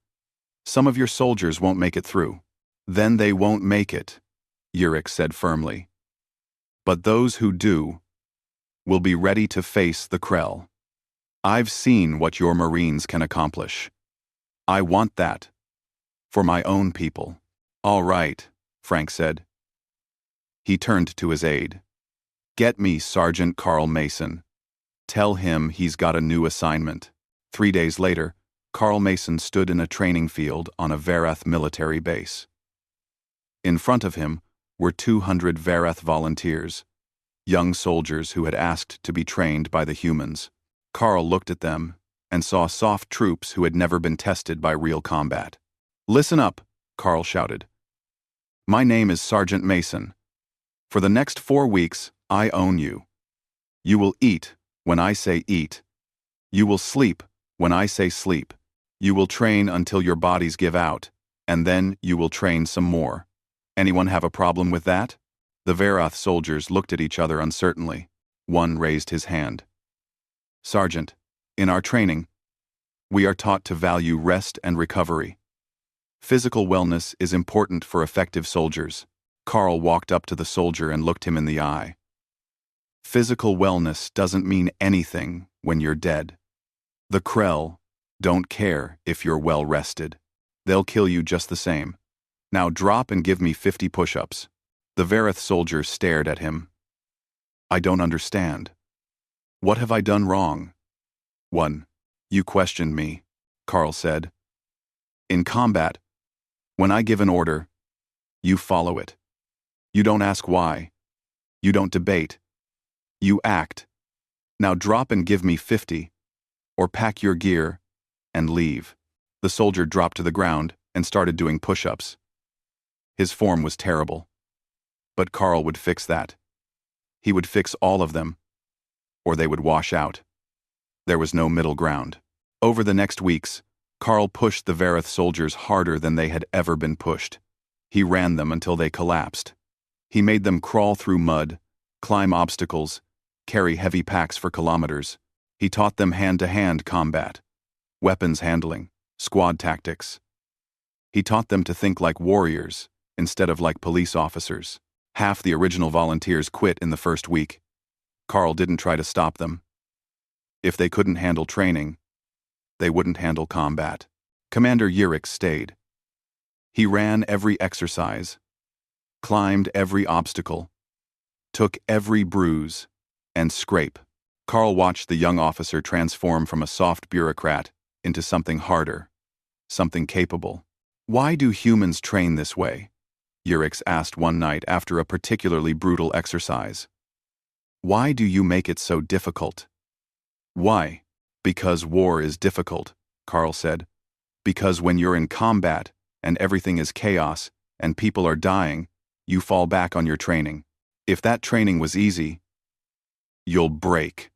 Some of your soldiers won't make it through. Then they won't make it, Urix said firmly. But those who do will be ready to face the Krell. I've seen what your Marines can accomplish. I want that. For my own people. All right, Frank said. He turned to his aide. Get me Sergeant Carl Mason. Tell him he's got a new assignment. 3 days later, Carl Mason stood in a training field on a Vareth military base. In front of him were 200 Vareth volunteers, young soldiers who had asked to be trained by the humans. Carl looked at them and saw soft troops who had never been tested by real combat. Listen up, Carl shouted. My name is Sergeant Mason. For the next 4 weeks, I own you. You will eat when I say eat. You will sleep when I say sleep. You will train until your bodies give out, and then you will train some more. Anyone have a problem with that? The Vareth soldiers looked at each other uncertainly. One raised his hand. Sergeant, in our training, we are taught to value rest and recovery. Physical wellness is important for effective soldiers. Carl walked up to the soldier and looked him in the eye. Physical wellness doesn't mean anything when you're dead. The Krell don't care if you're well rested. They'll kill you just the same. Now drop and give me 50 push-ups. The Vareth soldier stared at him. I don't understand. What have I done wrong? 1. You questioned me, Carl said. In combat, when I give an order, you follow it. You don't ask why. You don't debate. You act. Now drop and give me 50, or pack your gear and leave. The soldier dropped to the ground and started doing push-ups. His form was terrible. But Carl would fix that. He would fix all of them, or they would wash out. There was no middle ground. Over the next weeks, Carl pushed the Vareth soldiers harder than they had ever been pushed. He ran them until they collapsed. He made them crawl through mud, climb obstacles, carry heavy packs for kilometers. He taught them hand-to-hand combat, weapons handling, squad tactics. He taught them to think like warriors instead of like police officers. Half the original volunteers quit in the first week. Carl didn't try to stop them. If they couldn't handle training, they wouldn't handle combat. Commander Urix stayed. He ran every exercise, climbed every obstacle, took every bruise and scrape. Carl watched the young officer transform from a soft bureaucrat into something harder, something capable. Why do humans train this way? Urix asked one night after a particularly brutal exercise. Why do you make it so difficult? Why? Because war is difficult, Carl said. Because when you're in combat and everything is chaos and people are dying, you fall back on your training. If that training was easy, you'll break.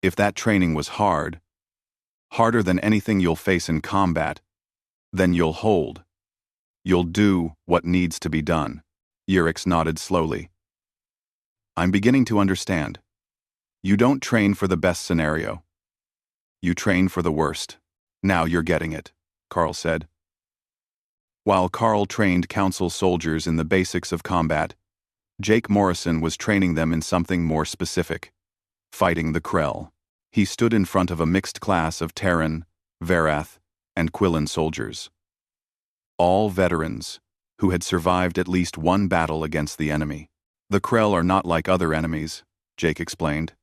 If that training was hard, harder than anything you'll face in combat, then you'll hold. You'll do what needs to be done. Urix nodded slowly. I'm beginning to understand. You don't train for the best scenario. You train for the worst. Now you're getting it, Carl said. While Carl trained council soldiers in the basics of combat, Jake Morrison was training them in something more specific, fighting the Krell. He stood in front of a mixed class of Terran, Varath, and Quillan soldiers. All veterans who had survived at least one battle against the enemy. The Krell are not like other enemies, Jake explained.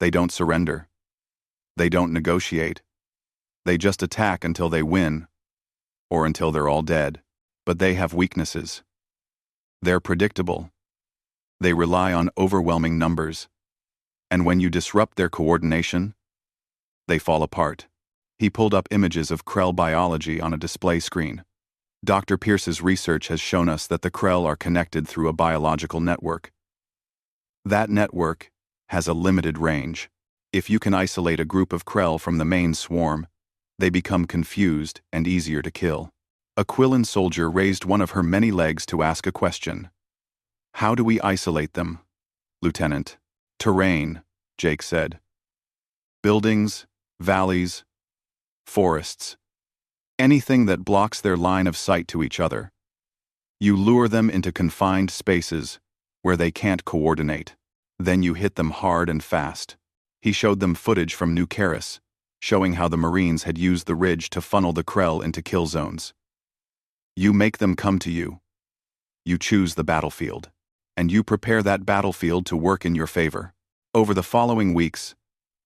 They don't surrender. They don't negotiate. They just attack until they win, or until they're all dead. But they have weaknesses. They're predictable. They rely on overwhelming numbers. And when you disrupt their coordination, they fall apart. He pulled up images of Krell biology on a display screen. Dr. Pierce's research has shown us that the Krell are connected through a biological network. That network has a limited range. If you can isolate a group of Krell from the main swarm, they become confused and easier to kill. A Quillen soldier raised one of her many legs to ask a question. How do we isolate them, Lieutenant? Terrain, Jake said. Buildings, valleys, forests. Anything that blocks their line of sight to each other. You lure them into confined spaces where they can't coordinate. Then you hit them hard and fast. He showed them footage from New Caris, showing how the Marines had used the ridge to funnel the Krell into kill zones. You make them come to you. You choose the battlefield. And you prepare that battlefield to work in your favor. Over the following weeks,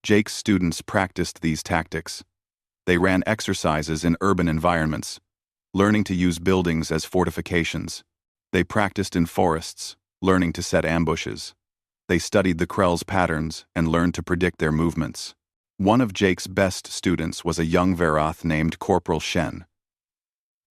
Jake's students practiced these tactics. They ran exercises in urban environments, learning to use buildings as fortifications. They practiced in forests, learning to set ambushes. They studied the Krell's patterns and learned to predict their movements. One of Jake's best students was a young Verath named Corporal Shen.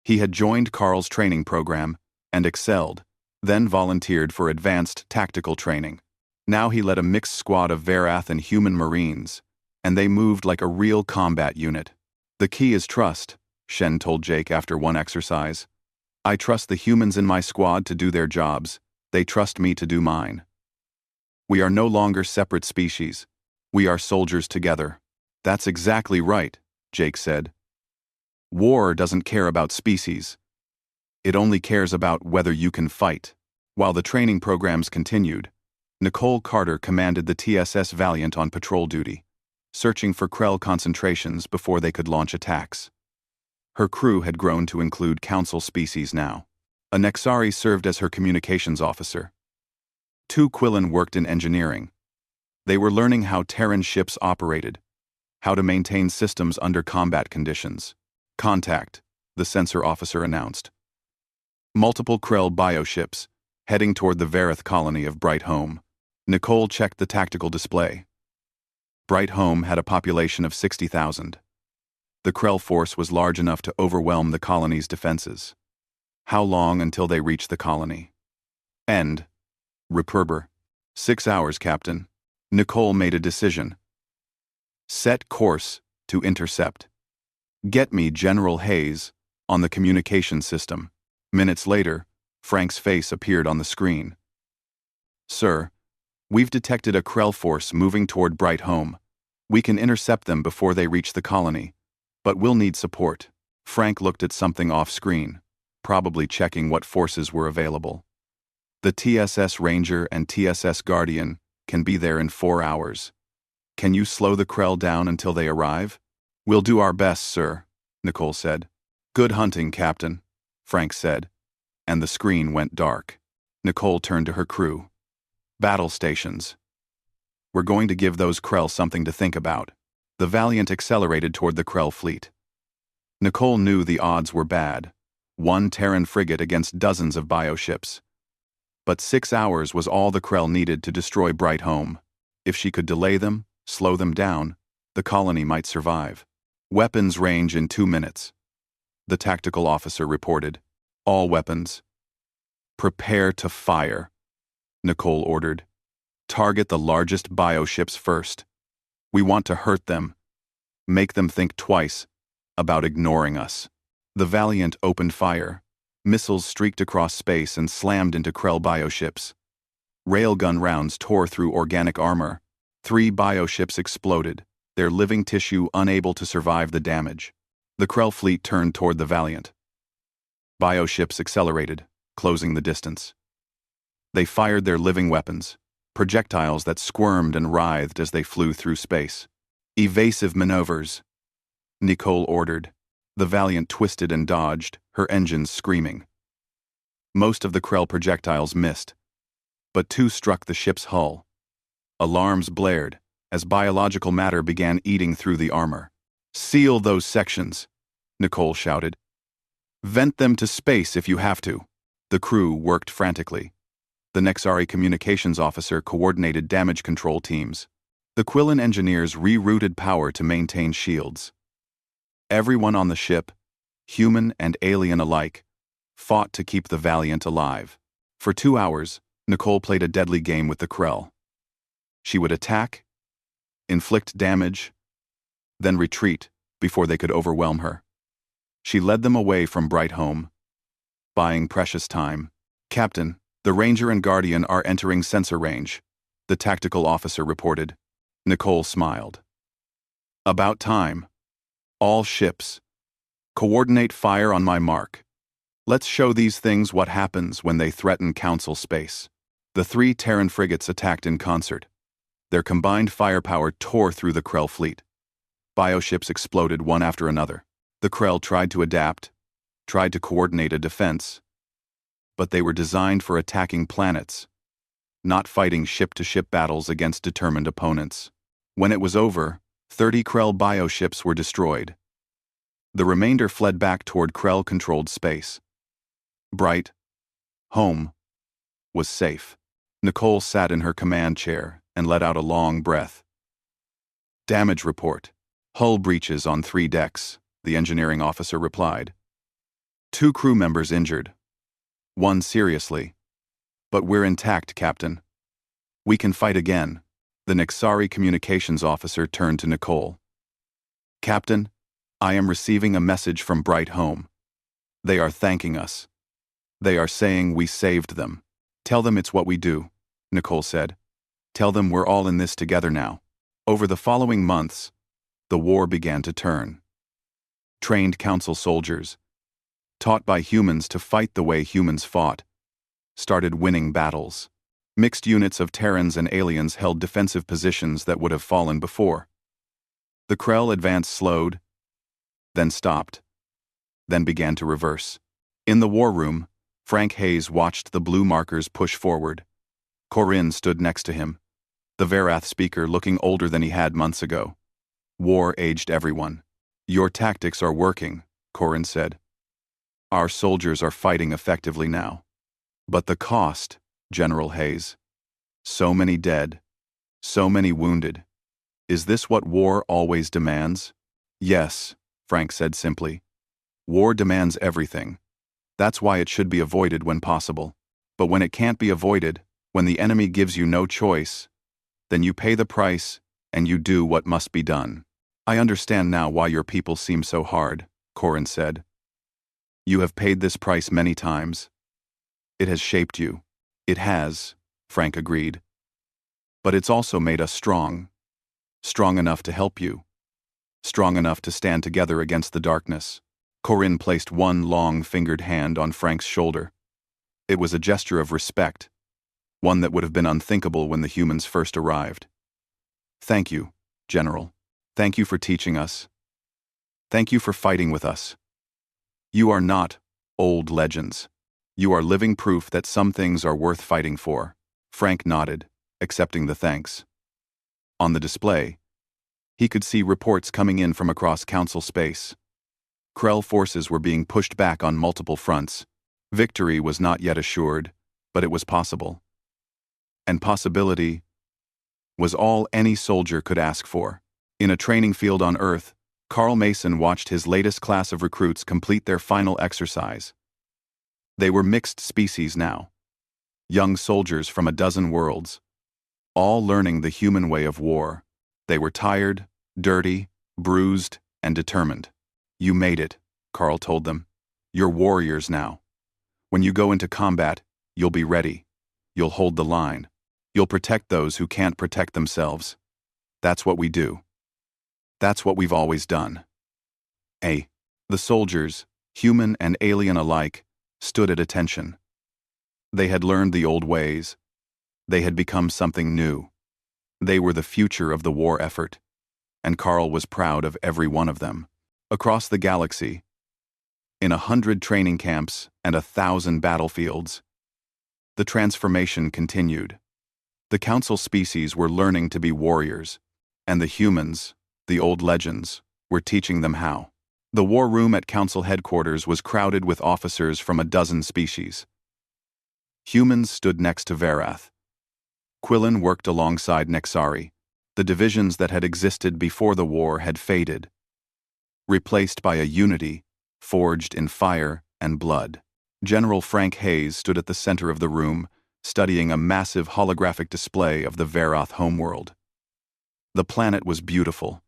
He had joined Carl's training program and excelled, then volunteered for advanced tactical training. Now he led a mixed squad of Verath and human Marines, and they moved like a real combat unit. The key is trust, Shen told Jake after one exercise. I trust the humans in my squad to do their jobs. They trust me to do mine. We are no longer separate species. We are soldiers together. That's exactly right, Jake said. War doesn't care about species. It only cares about whether you can fight. While the training programs continued, Nicole Carter commanded the TSS Valiant on patrol duty, searching for Krell concentrations before they could launch attacks. Her crew had grown to include council species now. A Nexari served as her communications officer. 2 Quillen worked in engineering. They were learning how Terran ships operated, how to maintain systems under combat conditions. Contact, the sensor officer announced. Multiple Krell bioships, heading toward the Verath colony of Bright Home. Nicole checked the tactical display. Bright Home had a population of 60,000. The Krell force was large enough to overwhelm the colony's defenses. How long until they reach the colony? End. Reperber. 6 hours, Captain. Nicole made a decision. Set course to intercept. Get me General Hayes on the communication system. Minutes later, Frank's face appeared on the screen. Sir, we've detected a Krell force moving toward Bright Home. We can intercept them before they reach the colony, but we'll need support. Frank looked at something off-screen, probably checking what forces were available. The TSS Ranger and TSS Guardian can be there in 4 hours. Can you slow the Krell down until they arrive? We'll do our best, sir, Nicole said. Good hunting, Captain, Frank said, and the screen went dark. Nicole turned to her crew. Battle stations. We're going to give those Krell something to think about. The Valiant accelerated toward the Krell fleet. Nicole knew the odds were bad. 1 Terran frigate against dozens of bioships. But 6 hours was all the Krell needed to destroy Bright Home. If she could delay them, slow them down, the colony might survive. Weapons range in 2 minutes. The tactical officer reported. All weapons. Prepare to fire, Nicole ordered. Target the largest bioships first. We want to hurt them. Make them think twice about ignoring us. The Valiant opened fire. Missiles streaked across space and slammed into Krell bioships. Railgun rounds tore through organic armor. 3 bioships exploded, their living tissue unable to survive the damage. The Krell fleet turned toward the Valiant. Bioships accelerated, closing the distance. They fired their living weapons, projectiles that squirmed and writhed as they flew through space. Evasive maneuvers, Nicole ordered. The Valiant twisted and dodged, her engines screaming. Most of the Krell projectiles missed, but 2 struck the ship's hull. Alarms blared as biological matter began eating through the armor. Seal those sections, Nicole shouted. Vent them to space if you have to. The crew worked frantically. The Nexari communications officer coordinated damage control teams, The Quillen engineers rerouted power to maintain shields. Everyone on the ship, human and alien alike, fought to keep the Valiant alive. For 2 hours, Nicole played a deadly game with the Krell. She would attack, inflict damage, then retreat before they could overwhelm her. She led them away from Bright Home, buying precious time. "Captain, the Ranger and Guardian are entering sensor range," the tactical officer reported. Nicole smiled. "About time. All ships, coordinate fire on my mark. Let's show these things what happens when they threaten Council space." The 3 Terran frigates attacked in concert. Their combined firepower tore through the Krell fleet. Bioships exploded one after another. The Krell tried to adapt, tried to coordinate a defense, but they were designed for attacking planets, not fighting ship-to-ship battles against determined opponents. When it was over, 30 Krell bioships were destroyed. The remainder fled back toward Krell-controlled space. Bright Home was safe. Nicole sat in her command chair and let out a long breath. "Damage report. Hull breaches on 3 decks," the engineering officer replied. 2 crew members injured. 1 seriously. "But we're intact, Captain. We can fight again." The Nixari communications officer turned to Nicole. "Captain, I am receiving a message from Bright Home. They are thanking us. They are saying we saved them." "Tell them it's what we do," Nicole said. "Tell them we're all in this together now." Over the following months, the war began to turn. Trained Council soldiers, taught by humans to fight the way humans fought, started winning battles. Mixed units of Terrans and aliens held defensive positions that would have fallen before. The Krell advance slowed, then stopped, then began to reverse. In the war room, Frank Hayes watched the blue markers push forward. Corinne stood next to him, the Verath speaker looking older than he had months ago. War aged everyone. "Your tactics are working," Corinne said. "Our soldiers are fighting effectively now. But the cost, General Hayes. So many dead, so many wounded. Is this what war always demands?" "Yes," Frank said simply. "War demands everything. That's why it should be avoided when possible. But when it can't be avoided, when the enemy gives you no choice, then you pay the price and you do what must be done." "I understand now why your people seem so hard," Corin said. "You have paid this price many times. It has shaped you." "It has," Frank agreed. "But it's also made us strong. Strong enough to help you. Strong enough to stand together against the darkness." Corinne placed one long-fingered hand on Frank's shoulder. It was a gesture of respect, one that would have been unthinkable when the humans first arrived. "Thank you, General. Thank you for teaching us. Thank you for fighting with us. You are not old legends. You are living proof that some things are worth fighting for." Frank nodded, accepting the thanks. On the display, he could see reports coming in from across Council space. Krell forces were being pushed back on multiple fronts. Victory was not yet assured, but it was possible. And possibility was all any soldier could ask for. In a training field on Earth, Carl Mason watched his latest class of recruits complete their final exercise. They were mixed species now. Young soldiers from a dozen worlds, all learning the human way of war. They were tired, dirty, bruised, and determined. "You made it," Carl told them. "You're warriors now. When you go into combat, you'll be ready. You'll hold the line. You'll protect those who can't protect themselves. That's what we do. That's what we've always done." The soldiers, human and alien alike, stood at attention. They had learned the old ways. They had become something new. They were the future of the war effort, and Carl was proud of every one of them. Across the galaxy, in 100 training camps and 1,000 battlefields, the transformation continued. The Council species were learning to be warriors, and the humans, the old legends, were teaching them how. The war room at Council headquarters was crowded with officers from a dozen species. Humans stood next to Verath. Quillen worked alongside Nexari. The divisions that had existed before the war had faded, replaced by a unity forged in fire and blood. General Frank Hayes stood at the center of the room, studying a massive holographic display of the Varoth homeworld. The planet was beautiful,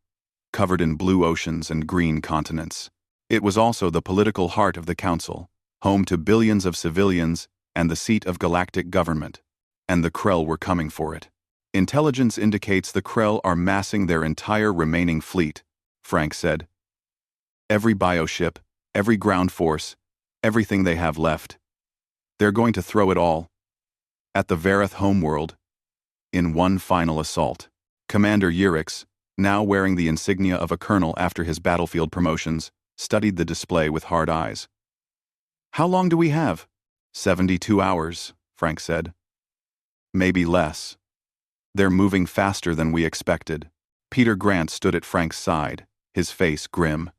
covered in blue oceans and green continents. It was also the political heart of the Council, home to billions of civilians and the seat of galactic government. And the Krell were coming for it. Intelligence indicates the Krell are massing their entire remaining fleet, Frank said. Every bioship, every ground force, everything they have left. They're going to throw it all at the Varoth homeworld in one final assault. Commander Yurix, now wearing the insignia of a colonel after his battlefield promotions, studied the display with hard eyes. How long do we have? 72 hours, Frank said. Maybe less. They're moving faster than we expected. Peter Grant stood at Frank's side, his face grim.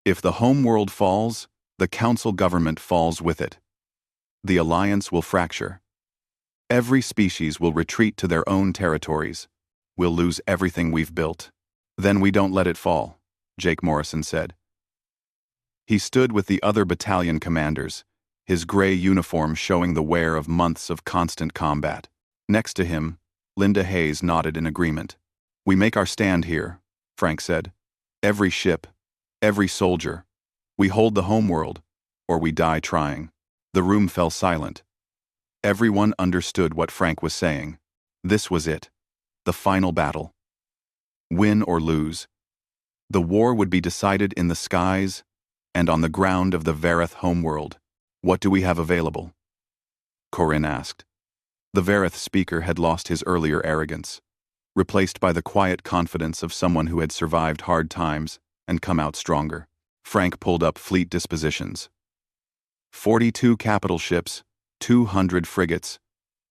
If the homeworld falls, the Council government falls with it. The alliance will fracture. Every species will retreat to their own territories. We'll lose everything we've built. Then we don't let it fall, Jake Morrison said. He stood with the other battalion commanders, his gray uniform showing the wear of months of constant combat. Next to him, Linda Hayes nodded in agreement. We make our stand here, Frank said. Every ship, every soldier. We hold the homeworld, or we die trying. The room fell silent. Everyone understood what Frank was saying. This was it. The final battle. Win or lose. The war would be decided in the skies and on the ground of the Varoth homeworld. What do we have available? Corinne asked. The Varoth speaker had lost his earlier arrogance, replaced by the quiet confidence of someone who had survived hard times and come out stronger. Frank pulled up fleet dispositions. 42 capital ships, 200 frigates,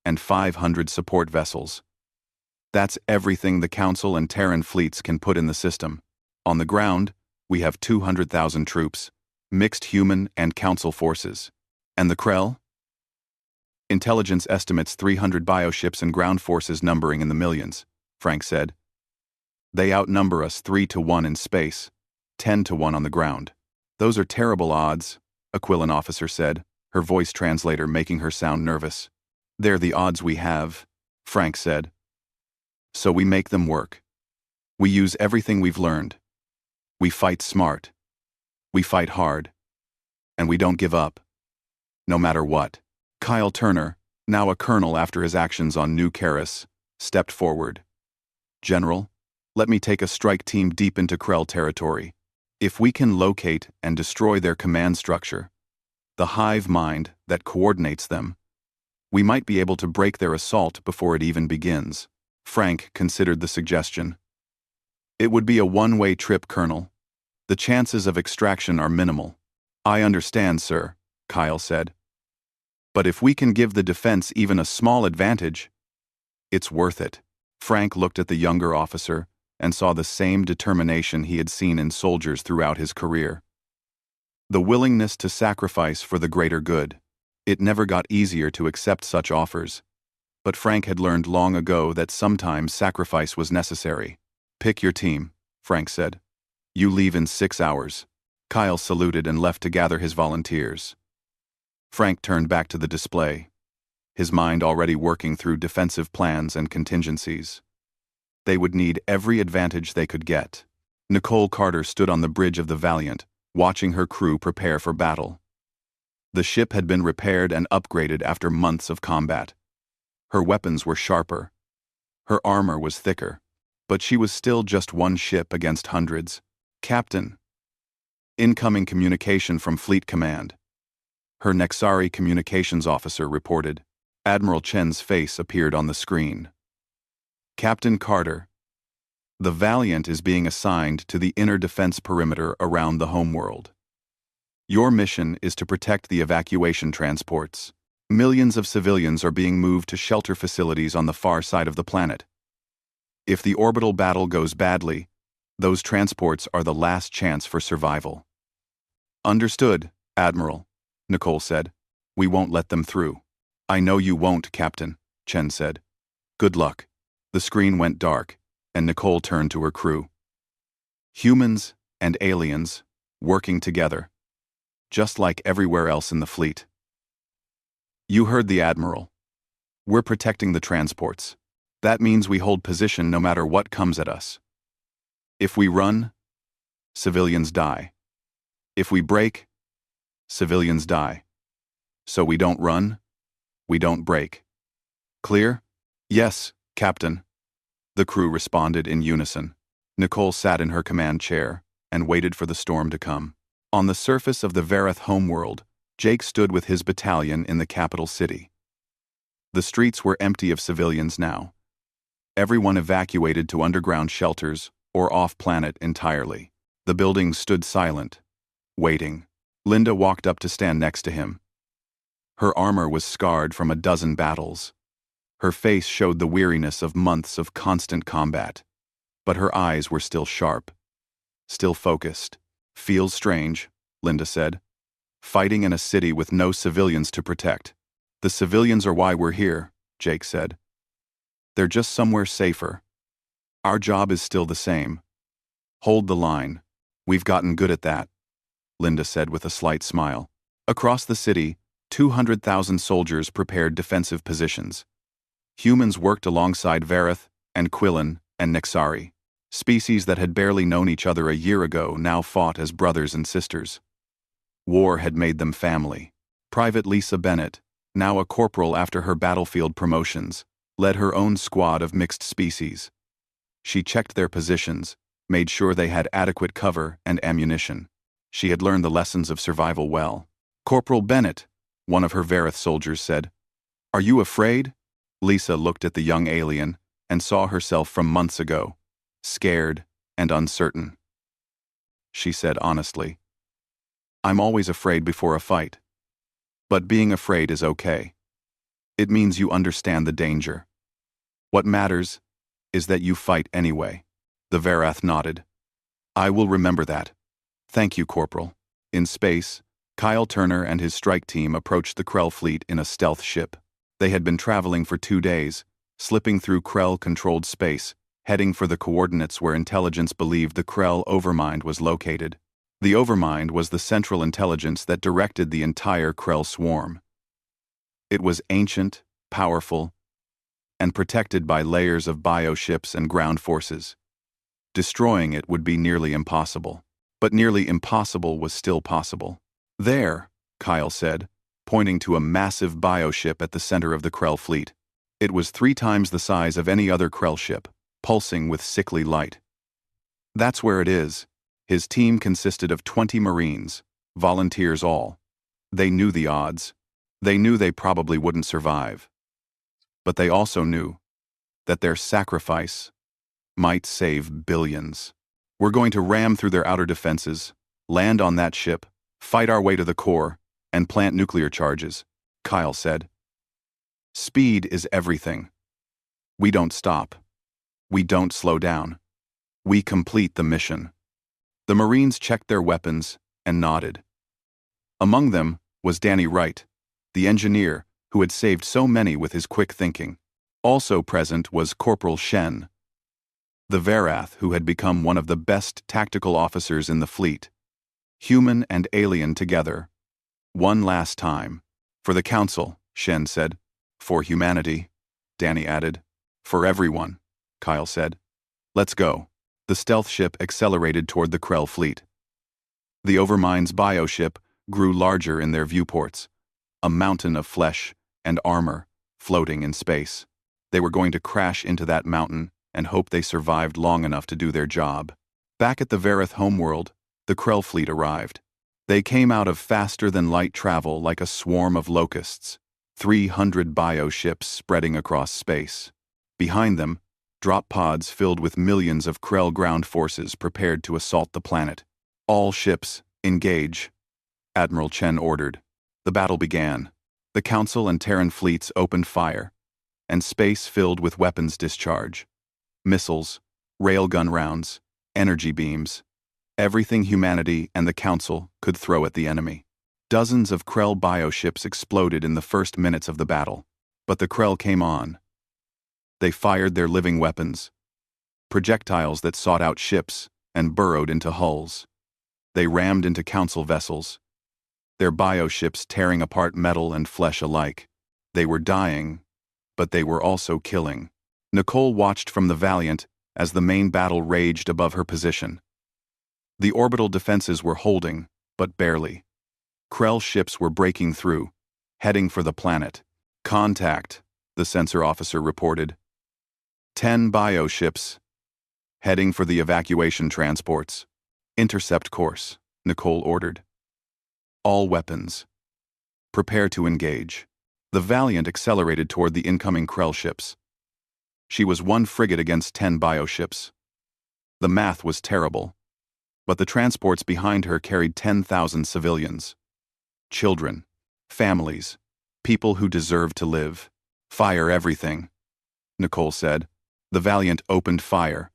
and 500 support vessels. That's everything the Council and Terran fleets can put in the system. On the ground, we have 200,000 troops, mixed human and Council forces. And the Krell? Intelligence estimates 300 bioships and ground forces numbering in the millions, Frank said. They outnumber us 3-1 in space, 10-1 on the ground. Those are terrible odds, a Quillen officer said, her voice translator making her sound nervous. They're the odds we have, Frank said. So we make them work. We use everything we've learned. We fight smart. We fight hard. And we don't give up. No matter what. Kyle Turner, now a colonel after his actions on New Karis, stepped forward. General, let me take a strike team deep into Krell territory. If we can locate and destroy their command structure, the hive mind that coordinates them, we might be able to break their assault before it even begins. Frank considered the suggestion. It would be a one-way trip, Colonel. The chances of extraction are minimal. I understand, sir, Kyle said. But if we can give the defense even a small advantage, it's worth it. Frank looked at the younger officer and saw the same determination he had seen in soldiers throughout his career. The willingness to sacrifice for the greater good. It never got easier to accept such offers. But Frank had learned long ago that sometimes sacrifice was necessary. Pick your team, Frank said. You leave in 6 hours. Kyle saluted and left to gather his volunteers. Frank turned back to the display, his mind already working through defensive plans and contingencies. They would need every advantage they could get. Nicole Carter stood on the bridge of the Valiant, watching her crew prepare for battle. The ship had been repaired and upgraded after months of combat. Her weapons were sharper. Her armor was thicker. But she was still just one ship against hundreds. Captain. Incoming communication from Fleet Command. Her Nexari communications officer reported. Admiral Chen's face appeared on the screen. Captain Carter. The Valiant is being assigned to the inner defense perimeter around the homeworld. Your mission is to protect the evacuation transports. Millions of civilians are being moved to shelter facilities on the far side of the planet. If the orbital battle goes badly, those transports are the last chance for survival. Understood, Admiral, Nicole said. We won't let them through. I know you won't, Captain, Chen said. Good luck. The screen went dark, and Nicole turned to her crew. Humans and aliens, working together, just like everywhere else in the fleet. You heard the Admiral. We're protecting the transports. That means we hold position no matter what comes at us. If we run, civilians die. If we break, civilians die. So we don't run, we don't break. Clear? Yes, Captain. The crew responded in unison. Nicole sat in her command chair and waited for the storm to come. On the surface of the Vareth homeworld, Jake stood with his battalion in the capital city. The streets were empty of civilians now. Everyone evacuated to underground shelters or off-planet entirely. The buildings stood silent, waiting. Linda walked up to stand next to him. Her armor was scarred from a dozen battles. Her face showed the weariness of months of constant combat. But her eyes were still sharp, still focused. Feels strange, Linda said. Fighting in a city with no civilians to protect. The civilians are why we're here, Jake said. They're just somewhere safer. Our job is still the same. Hold the line. We've gotten good at that, Linda said with a slight smile. Across the city, 200,000 soldiers prepared defensive positions. Humans worked alongside Vareth and Quillen and Nexari. Species that had barely known each other a year ago now fought as brothers and sisters. War had made them family. Private Lisa Bennett, now a corporal after her battlefield promotions, led her own squad of mixed species. She checked their positions, made sure they had adequate cover and ammunition. She had learned the lessons of survival well. Corporal Bennett, one of her Vareth soldiers said, "Are you afraid?" Lisa looked at the young alien and saw herself from months ago, scared and uncertain. She said honestly, "I'm always afraid before a fight. But being afraid is okay. It means you understand the danger. What matters is that you fight anyway." The Varath nodded. "I will remember that. Thank you, Corporal." In space, Kyle Turner and his strike team approached the Krell fleet in a stealth ship. They had been traveling for 2 days, slipping through Krell-controlled space, heading for the coordinates where intelligence believed the Krell Overmind was located. The Overmind was the central intelligence that directed the entire Krell swarm. It was ancient, powerful, and protected by layers of bioships and ground forces. Destroying it would be nearly impossible. But nearly impossible was still possible. "There," Kyle said, pointing to a massive bioship at the center of the Krell fleet. It was 3 times the size of any other Krell ship, pulsing with sickly light. "That's where it is." His team consisted of 20 Marines, volunteers all. They knew the odds. They knew they probably wouldn't survive. But they also knew that their sacrifice might save billions. "We're going to ram through their outer defenses, land on that ship, fight our way to the core, and plant nuclear charges," Kyle said. "Speed is everything. We don't stop. We don't slow down. We complete the mission." The Marines checked their weapons and nodded. Among them was Danny Wright, the engineer who had saved so many with his quick thinking. Also present was Corporal Shen, the Varath who had become one of the best tactical officers in the fleet. Human and alien together. One last time. "For the Council," Shen said. "For humanity," Danny added. "For everyone," Kyle said. "Let's go." The stealth ship accelerated toward the Krell fleet. The Overmind's bioship grew larger in their viewports, a mountain of flesh and armor floating in space. They were going to crash into that mountain and hope they survived long enough to do their job. Back at the Vareth homeworld, the Krell fleet arrived. They came out of faster-than-light travel like a swarm of locusts, 300 bioships spreading across space. Behind them, drop pods filled with millions of Krell ground forces prepared to assault the planet. "All ships, engage," Admiral Chen ordered. The battle began. The Council and Terran fleets opened fire, and space filled with weapons discharge. Missiles, railgun rounds, energy beams, everything humanity and the Council could throw at the enemy. Dozens of Krell bioships exploded in the first minutes of the battle, but the Krell came on. They fired their living weapons, projectiles that sought out ships and burrowed into hulls. They rammed into council vessels, their bioships tearing apart metal and flesh alike. They were dying, but they were also killing. Nicole watched from the Valiant as the main battle raged above her position. The orbital defenses were holding, but barely. Krell ships were breaking through, heading for the planet. "Contact," the sensor officer reported. 10 bioships, heading for the evacuation transports. "Intercept course," Nicole ordered. "All weapons. Prepare to engage." The Valiant accelerated toward the incoming Krell ships. She was 1 frigate against 10 bioships. The math was terrible, but the transports behind her carried 10,000 civilians. Children, families, people who deserved to live. "Fire everything," Nicole said. The Valiant opened fire,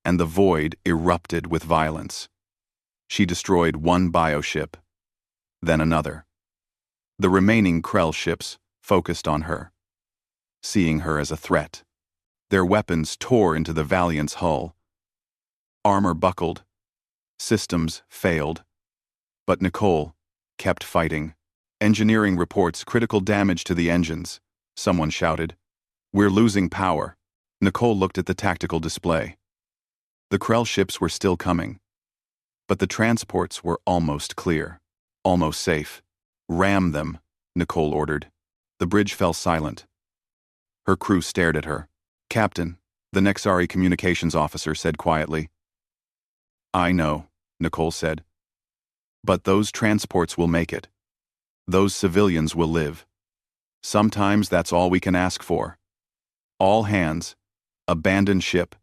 and the void erupted with violence. She destroyed 1 bioship, then another. The remaining Krell ships focused on her, seeing her as a threat. Their weapons tore into the Valiant's hull. Armor buckled, systems failed, but Nicole kept fighting. "Engineering reports critical damage to the engines," someone shouted. "We're losing power." Nicole looked at the tactical display. The Krell ships were still coming, but the transports were almost clear, almost safe. "Ram them," Nicole ordered. The bridge fell silent. Her crew stared at her. "Captain," the Nexari communications officer said quietly. "I know," Nicole said. "But those transports will make it. Those civilians will live. Sometimes that's all we can ask for. All hands, abandon ship.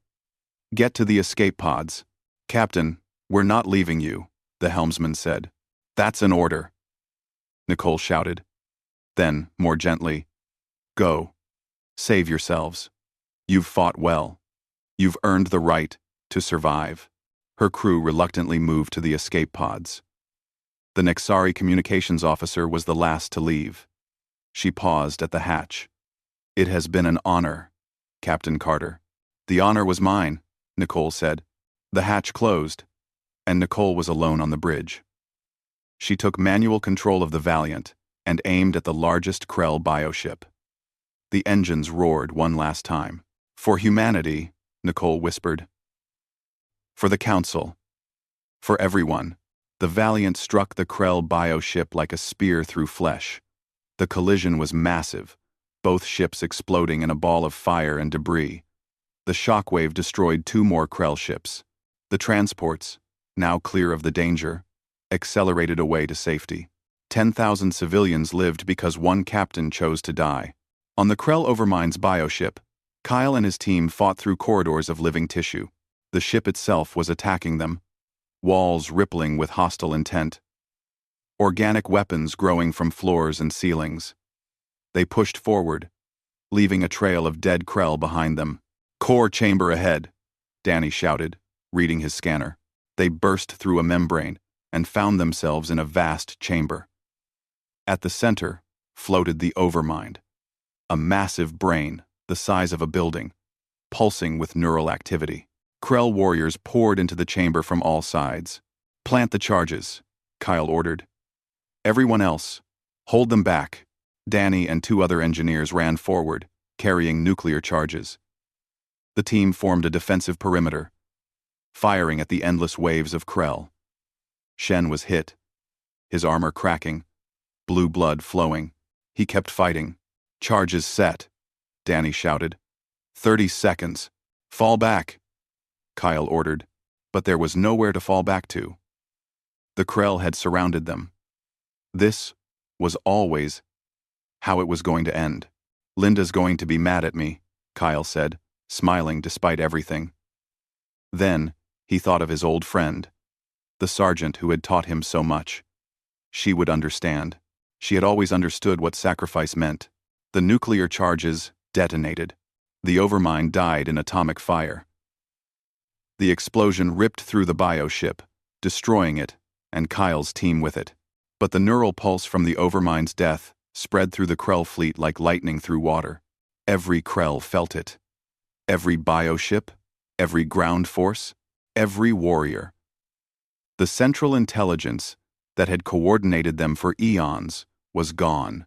Get to the escape pods." "Captain, we're not leaving you," the helmsman said. "That's an order," Nicole shouted. Then, more gently, "Go. Save yourselves. You've fought well. You've earned the right to survive." Her crew reluctantly moved to the escape pods. The Nexari communications officer was the last to leave. She paused at the hatch. "It has been an honor, Captain Carter." "The honor was mine," Nicole said. The hatch closed, and Nicole was alone on the bridge. She took manual control of the Valiant and aimed at the largest Krell bioship. The engines roared one last time. "For humanity," Nicole whispered. "For the Council. For everyone." The Valiant struck the Krell bioship like a spear through flesh. The collision was massive, both ships exploding in a ball of fire and debris. The shockwave destroyed 2 more Krell ships. The transports, now clear of the danger, accelerated away to safety. 10,000 civilians lived because 1 captain chose to die. On the Krell Overmind's bioship, Kyle and his team fought through corridors of living tissue. The ship itself was attacking them, walls rippling with hostile intent. Organic weapons growing from floors and ceilings. They pushed forward, leaving a trail of dead Krell behind them. "Core chamber ahead," Danny shouted, reading his scanner. They burst through a membrane and found themselves in a vast chamber. At the center floated the Overmind, a massive brain the size of a building, pulsing with neural activity. Krell warriors poured into the chamber from all sides. "Plant the charges," Kyle ordered. "Everyone else, hold them back." Danny and 2 other engineers ran forward, carrying nuclear charges. The team formed a defensive perimeter, firing at the endless waves of Krell. Shen was hit, his armor cracking, blue blood flowing. He kept fighting. "Charges set," Danny shouted. 30 seconds. "Fall back," Kyle ordered, but there was nowhere to fall back to. The Krell had surrounded them. This was always how it was going to end. "Linda's going to be mad at me," Kyle said, smiling despite everything. Then, he thought of his old friend, the sergeant who had taught him so much. She would understand. She had always understood what sacrifice meant. The nuclear charges detonated. The Overmind died in atomic fire. The explosion ripped through the bioship, destroying it, and Kyle's team with it. But the neural pulse from the Overmind's death spread through the Krell fleet like lightning through water. Every Krell felt it. Every bioship, every ground force, every warrior. The central intelligence that had coordinated them for eons was gone.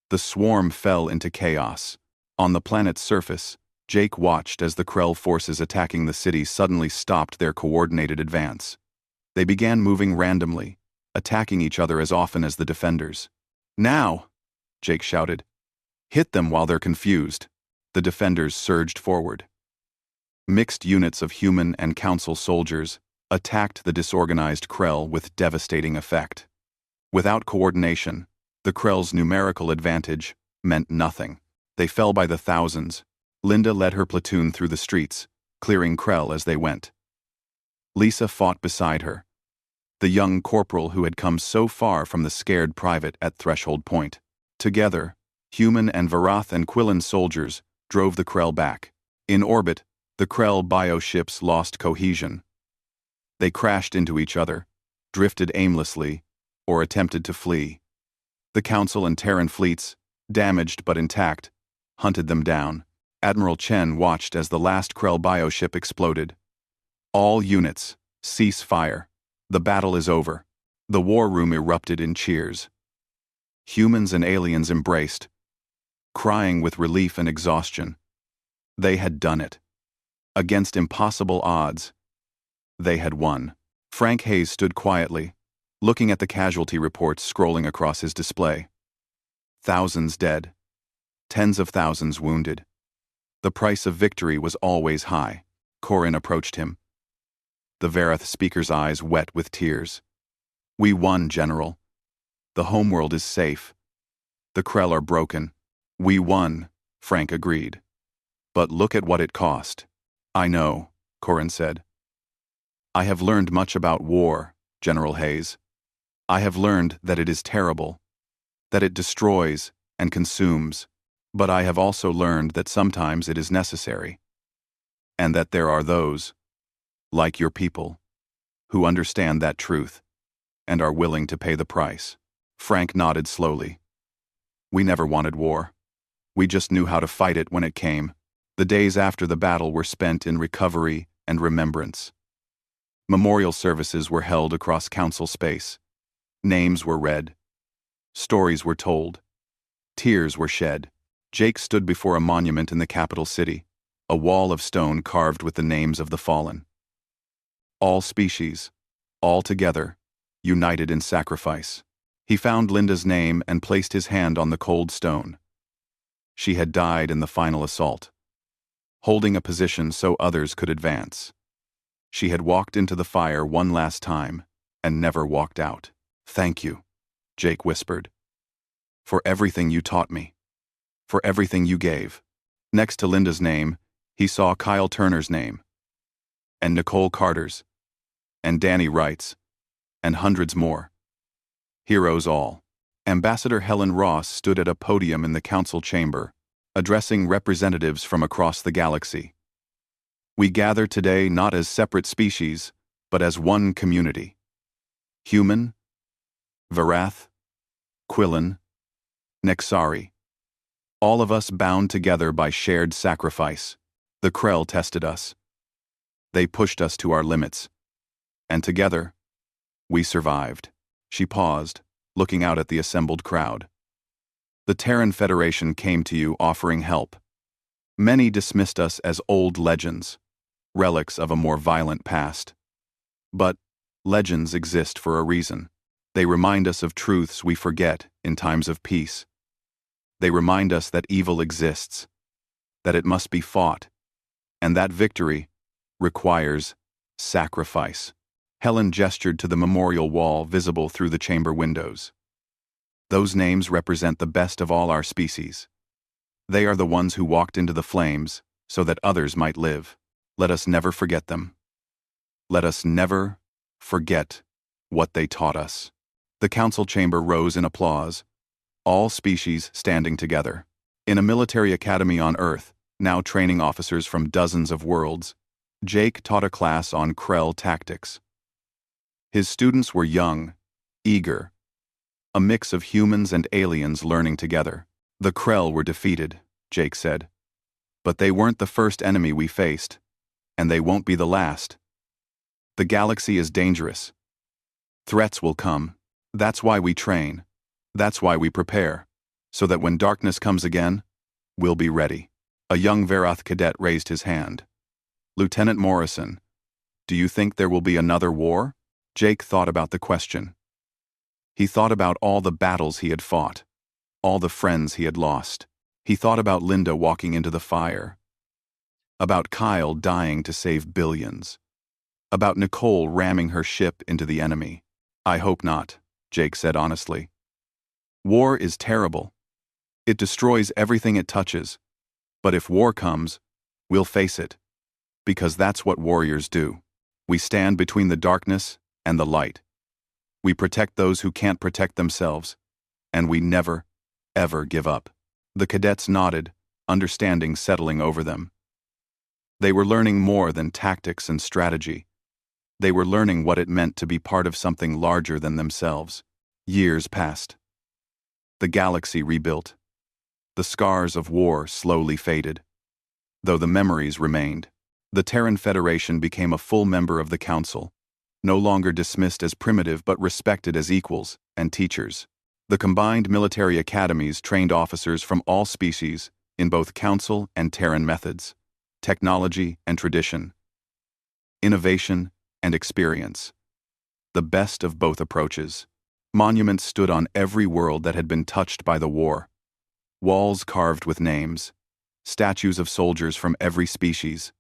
The swarm fell into chaos. On the planet's surface, Jake watched as the Krell forces attacking the city suddenly stopped their coordinated advance. They began moving randomly, attacking each other as often as the defenders. "Now!" Jake shouted. "Hit them while they're confused." The defenders surged forward. Mixed units of human and council soldiers attacked the disorganized Krell with devastating effect. Without coordination, the Krell's numerical advantage meant nothing. They fell by the thousands. Linda led her platoon through the streets, clearing Krell as they went. Lisa fought beside her, the young corporal who had come so far from the scared private at threshold point. Together, human and Varath and Quillen soldiers drove the Krell back. In orbit, the Krell bioships lost cohesion. They crashed into each other, drifted aimlessly, or attempted to flee. The Council and Terran fleets, damaged but intact, hunted them down. Admiral Chen watched as the last Krell bioship exploded. "All units, cease fire. The battle is over." The war room erupted in cheers. Humans and aliens embraced, crying with relief and exhaustion. They had done it. Against impossible odds, they had won. Frank Hayes stood quietly, looking at the casualty reports scrolling across his display. Thousands dead. Tens of thousands wounded. The price of victory was always high. Corin approached him, the Varath speaker's eyes wet with tears. "We won, General. The homeworld is safe. The Krell are broken. We won," Frank agreed. "But look at what it cost." "I know," Corin said. "I have learned much about war, General Hayes. I have learned that it is terrible, that it destroys and consumes, but I have also learned that sometimes it is necessary, and that there are those, like your people, who understand that truth and are willing to pay the price." Frank nodded slowly. "We never wanted war. We just knew how to fight it when it came." The days after the battle were spent in recovery and remembrance. Memorial services were held across council space. Names were read. Stories were told. Tears were shed. Jake stood before a monument in the capital city, a wall of stone carved with the names of the fallen. All species, all together, united in sacrifice. He found Linda's name and placed his hand on the cold stone. She had died in the final assault, holding a position so others could advance. She had walked into the fire one last time and never walked out. "Thank you," Jake whispered, "for everything you taught me, for everything you gave." Next to Linda's name, he saw Kyle Turner's name, and Nicole Carter's, and Danny Wright's, and hundreds more. Heroes all. Ambassador Helen Ross stood at a podium in the council chamber, addressing representatives from across the galaxy. "We gather today not as separate species, but as one community. Human, Varath, Quillen, Nexari. All of us bound together by shared sacrifice. The Krell tested us. They pushed us to our limits. And together, we survived." She paused, looking out at the assembled crowd. "The Terran Federation came to you offering help. Many dismissed us as old legends, relics of a more violent past. But legends exist for a reason. They remind us of truths we forget in times of peace. They remind us that evil exists, that it must be fought, and that victory requires sacrifice." Helen gestured to the memorial wall visible through the chamber windows. "Those names represent the best of all our species. They are the ones who walked into the flames so that others might live. Let us never forget them. Let us never forget what they taught us." The council chamber rose in applause, all species standing together. In a military academy on Earth, now training officers from dozens of worlds, Jake taught a class on Krell tactics. His students were young, eager, a mix of humans and aliens learning together. "The Krell were defeated," Jake said. "But they weren't the first enemy we faced, And they won't be the last. The galaxy is dangerous. Threats will come. That's why we train. That's why we prepare. So that when darkness comes again, we'll be ready. A young Verath cadet raised his hand. Lieutenant Morrison, do you think there will be another war? Jake thought about the question. He thought about all the battles he had fought, all the friends he had lost. He thought about Linda walking into the fire, about Kyle dying to save billions, about Nicole ramming her ship into the enemy. I hope not, Jake said honestly. War is terrible. It destroys everything it touches. But if war comes, we'll face it. Because that's what warriors do. We stand between the darkness and the light. We protect those who can't protect themselves. And we never, ever give up. The cadets nodded, understanding settling over them. They were learning more than tactics and strategy. They were learning what it meant to be part of something larger than themselves. Years passed. The galaxy rebuilt. The scars of war slowly faded. Though the memories remained, the Terran Federation became a full member of the Council, no longer dismissed as primitive but respected as equals and teachers. The combined military academies trained officers from all species in both Council and Terran methods, technology and tradition, innovation and experience. The best of both approaches. Monuments stood on every world that had been touched by the war. Walls carved with names, statues of soldiers from every species,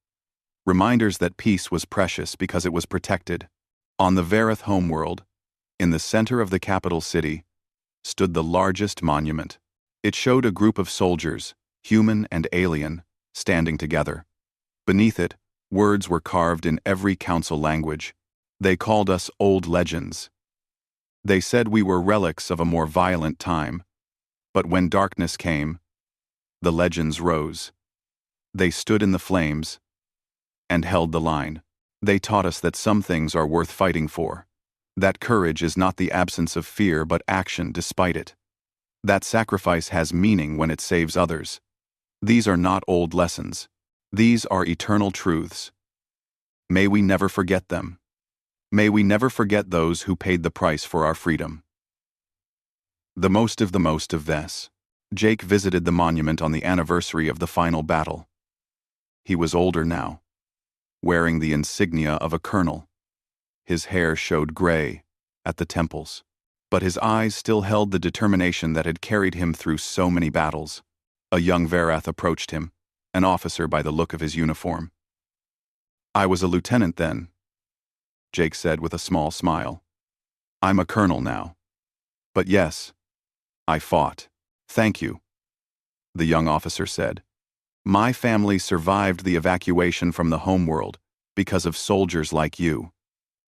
reminders that peace was precious because it was protected. On the Verath homeworld, in the center of the capital city, stood the largest monument. It showed a group of soldiers, human and alien, standing together. Beneath it, words were carved in every council language. They called us old legends. They said we were relics of a more violent time. But when darkness came, the legends rose. They stood in the flames and held the line. They taught us that some things are worth fighting for. That courage is not the absence of fear but action despite it. That sacrifice has meaning when it saves others. These are not old lessons. These are eternal truths. May we never forget them. May we never forget those who paid the price for our freedom. The most of Ves. Jake visited the monument on the anniversary of the final battle. He was older now, wearing the insignia of a colonel. His hair showed gray at the temples, but his eyes still held the determination that had carried him through so many battles. A young Verath approached him, an officer by the look of his uniform. I was a lieutenant then, Jake said with a small smile. I'm a colonel now. But yes, I fought. Thank you, the young officer said. My family survived the evacuation from the homeworld because of soldiers like you.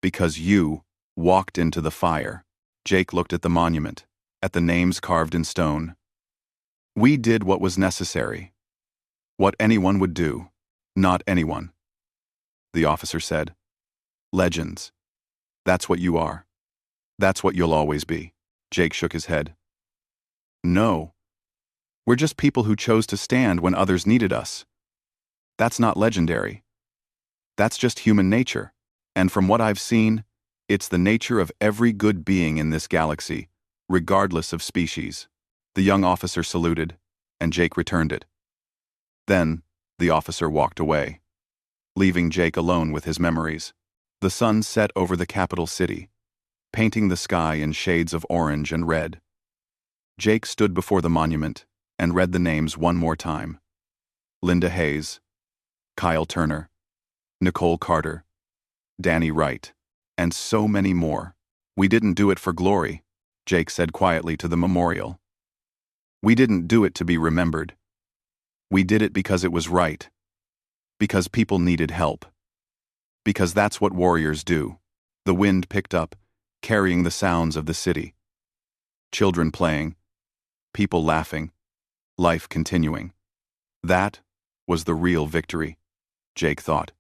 Because you walked into the fire. Jake looked at the monument, at the names carved in stone. We did what was necessary. What anyone would do, not anyone, the officer said. Legends. That's what you are. That's what you'll always be. Jake shook his head. No. We're just people who chose to stand when others needed us. That's not legendary. That's just human nature. And from what I've seen, it's the nature of every good being in this galaxy, regardless of species. The young officer saluted, and Jake returned it. Then, the officer walked away, leaving Jake alone with his memories. The sun set over the capital city, painting the sky in shades of orange and red. Jake stood before the monument and read the names one more time. Linda Hayes, Kyle Turner, Nicole Carter, Danny Wright, and so many more. We didn't do it for glory, Jake said quietly to the memorial. We didn't do it to be remembered. We did it because it was right. Because people needed help. Because that's what warriors do. The wind picked up, carrying the sounds of the city. Children playing, people laughing, life continuing. That was the real victory, Jake thought.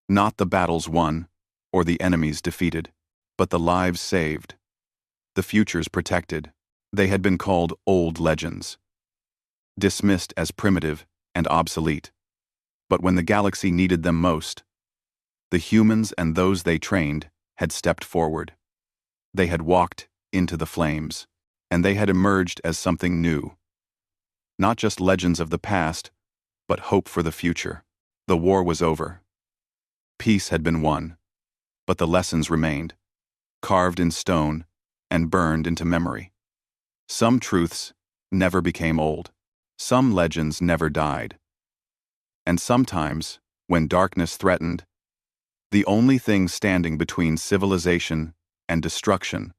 Not the battles won, or the enemies defeated, but the lives saved. The futures protected. They had been called old legends, dismissed as primitive and obsolete. But when the galaxy needed them most, The humans and those they trained had stepped forward. They had walked into the flames, and they had emerged as something new. Not just legends of the past, but hope for the future. The war was over. Peace had been won, but the lessons remained, carved in stone and burned into memory. Some truths never became old. Some legends never died. And sometimes, when darkness threatened, the only thing standing between civilization and destruction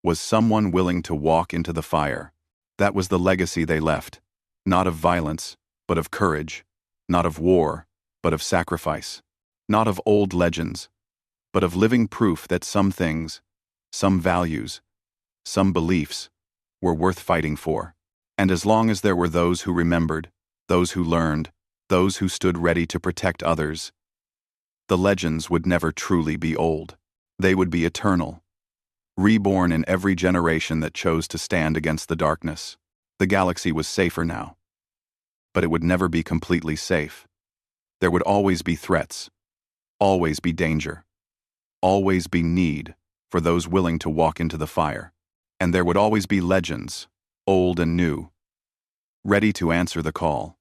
was someone willing to walk into the fire. That was the legacy they left, not of violence, but of courage, not of war, but of sacrifice, not of old legends, but of living proof that some things, some values, some beliefs were worth fighting for. And as long as there were those who remembered, those who learned, those who stood ready to protect others, the legends would never truly be old. They would be eternal, reborn in every generation that chose to stand against the darkness. The galaxy was safer now, but it would never be completely safe. There would always be threats, always be danger, always be need for those willing to walk into the fire. And there would always be legends, old and new, ready to answer the call.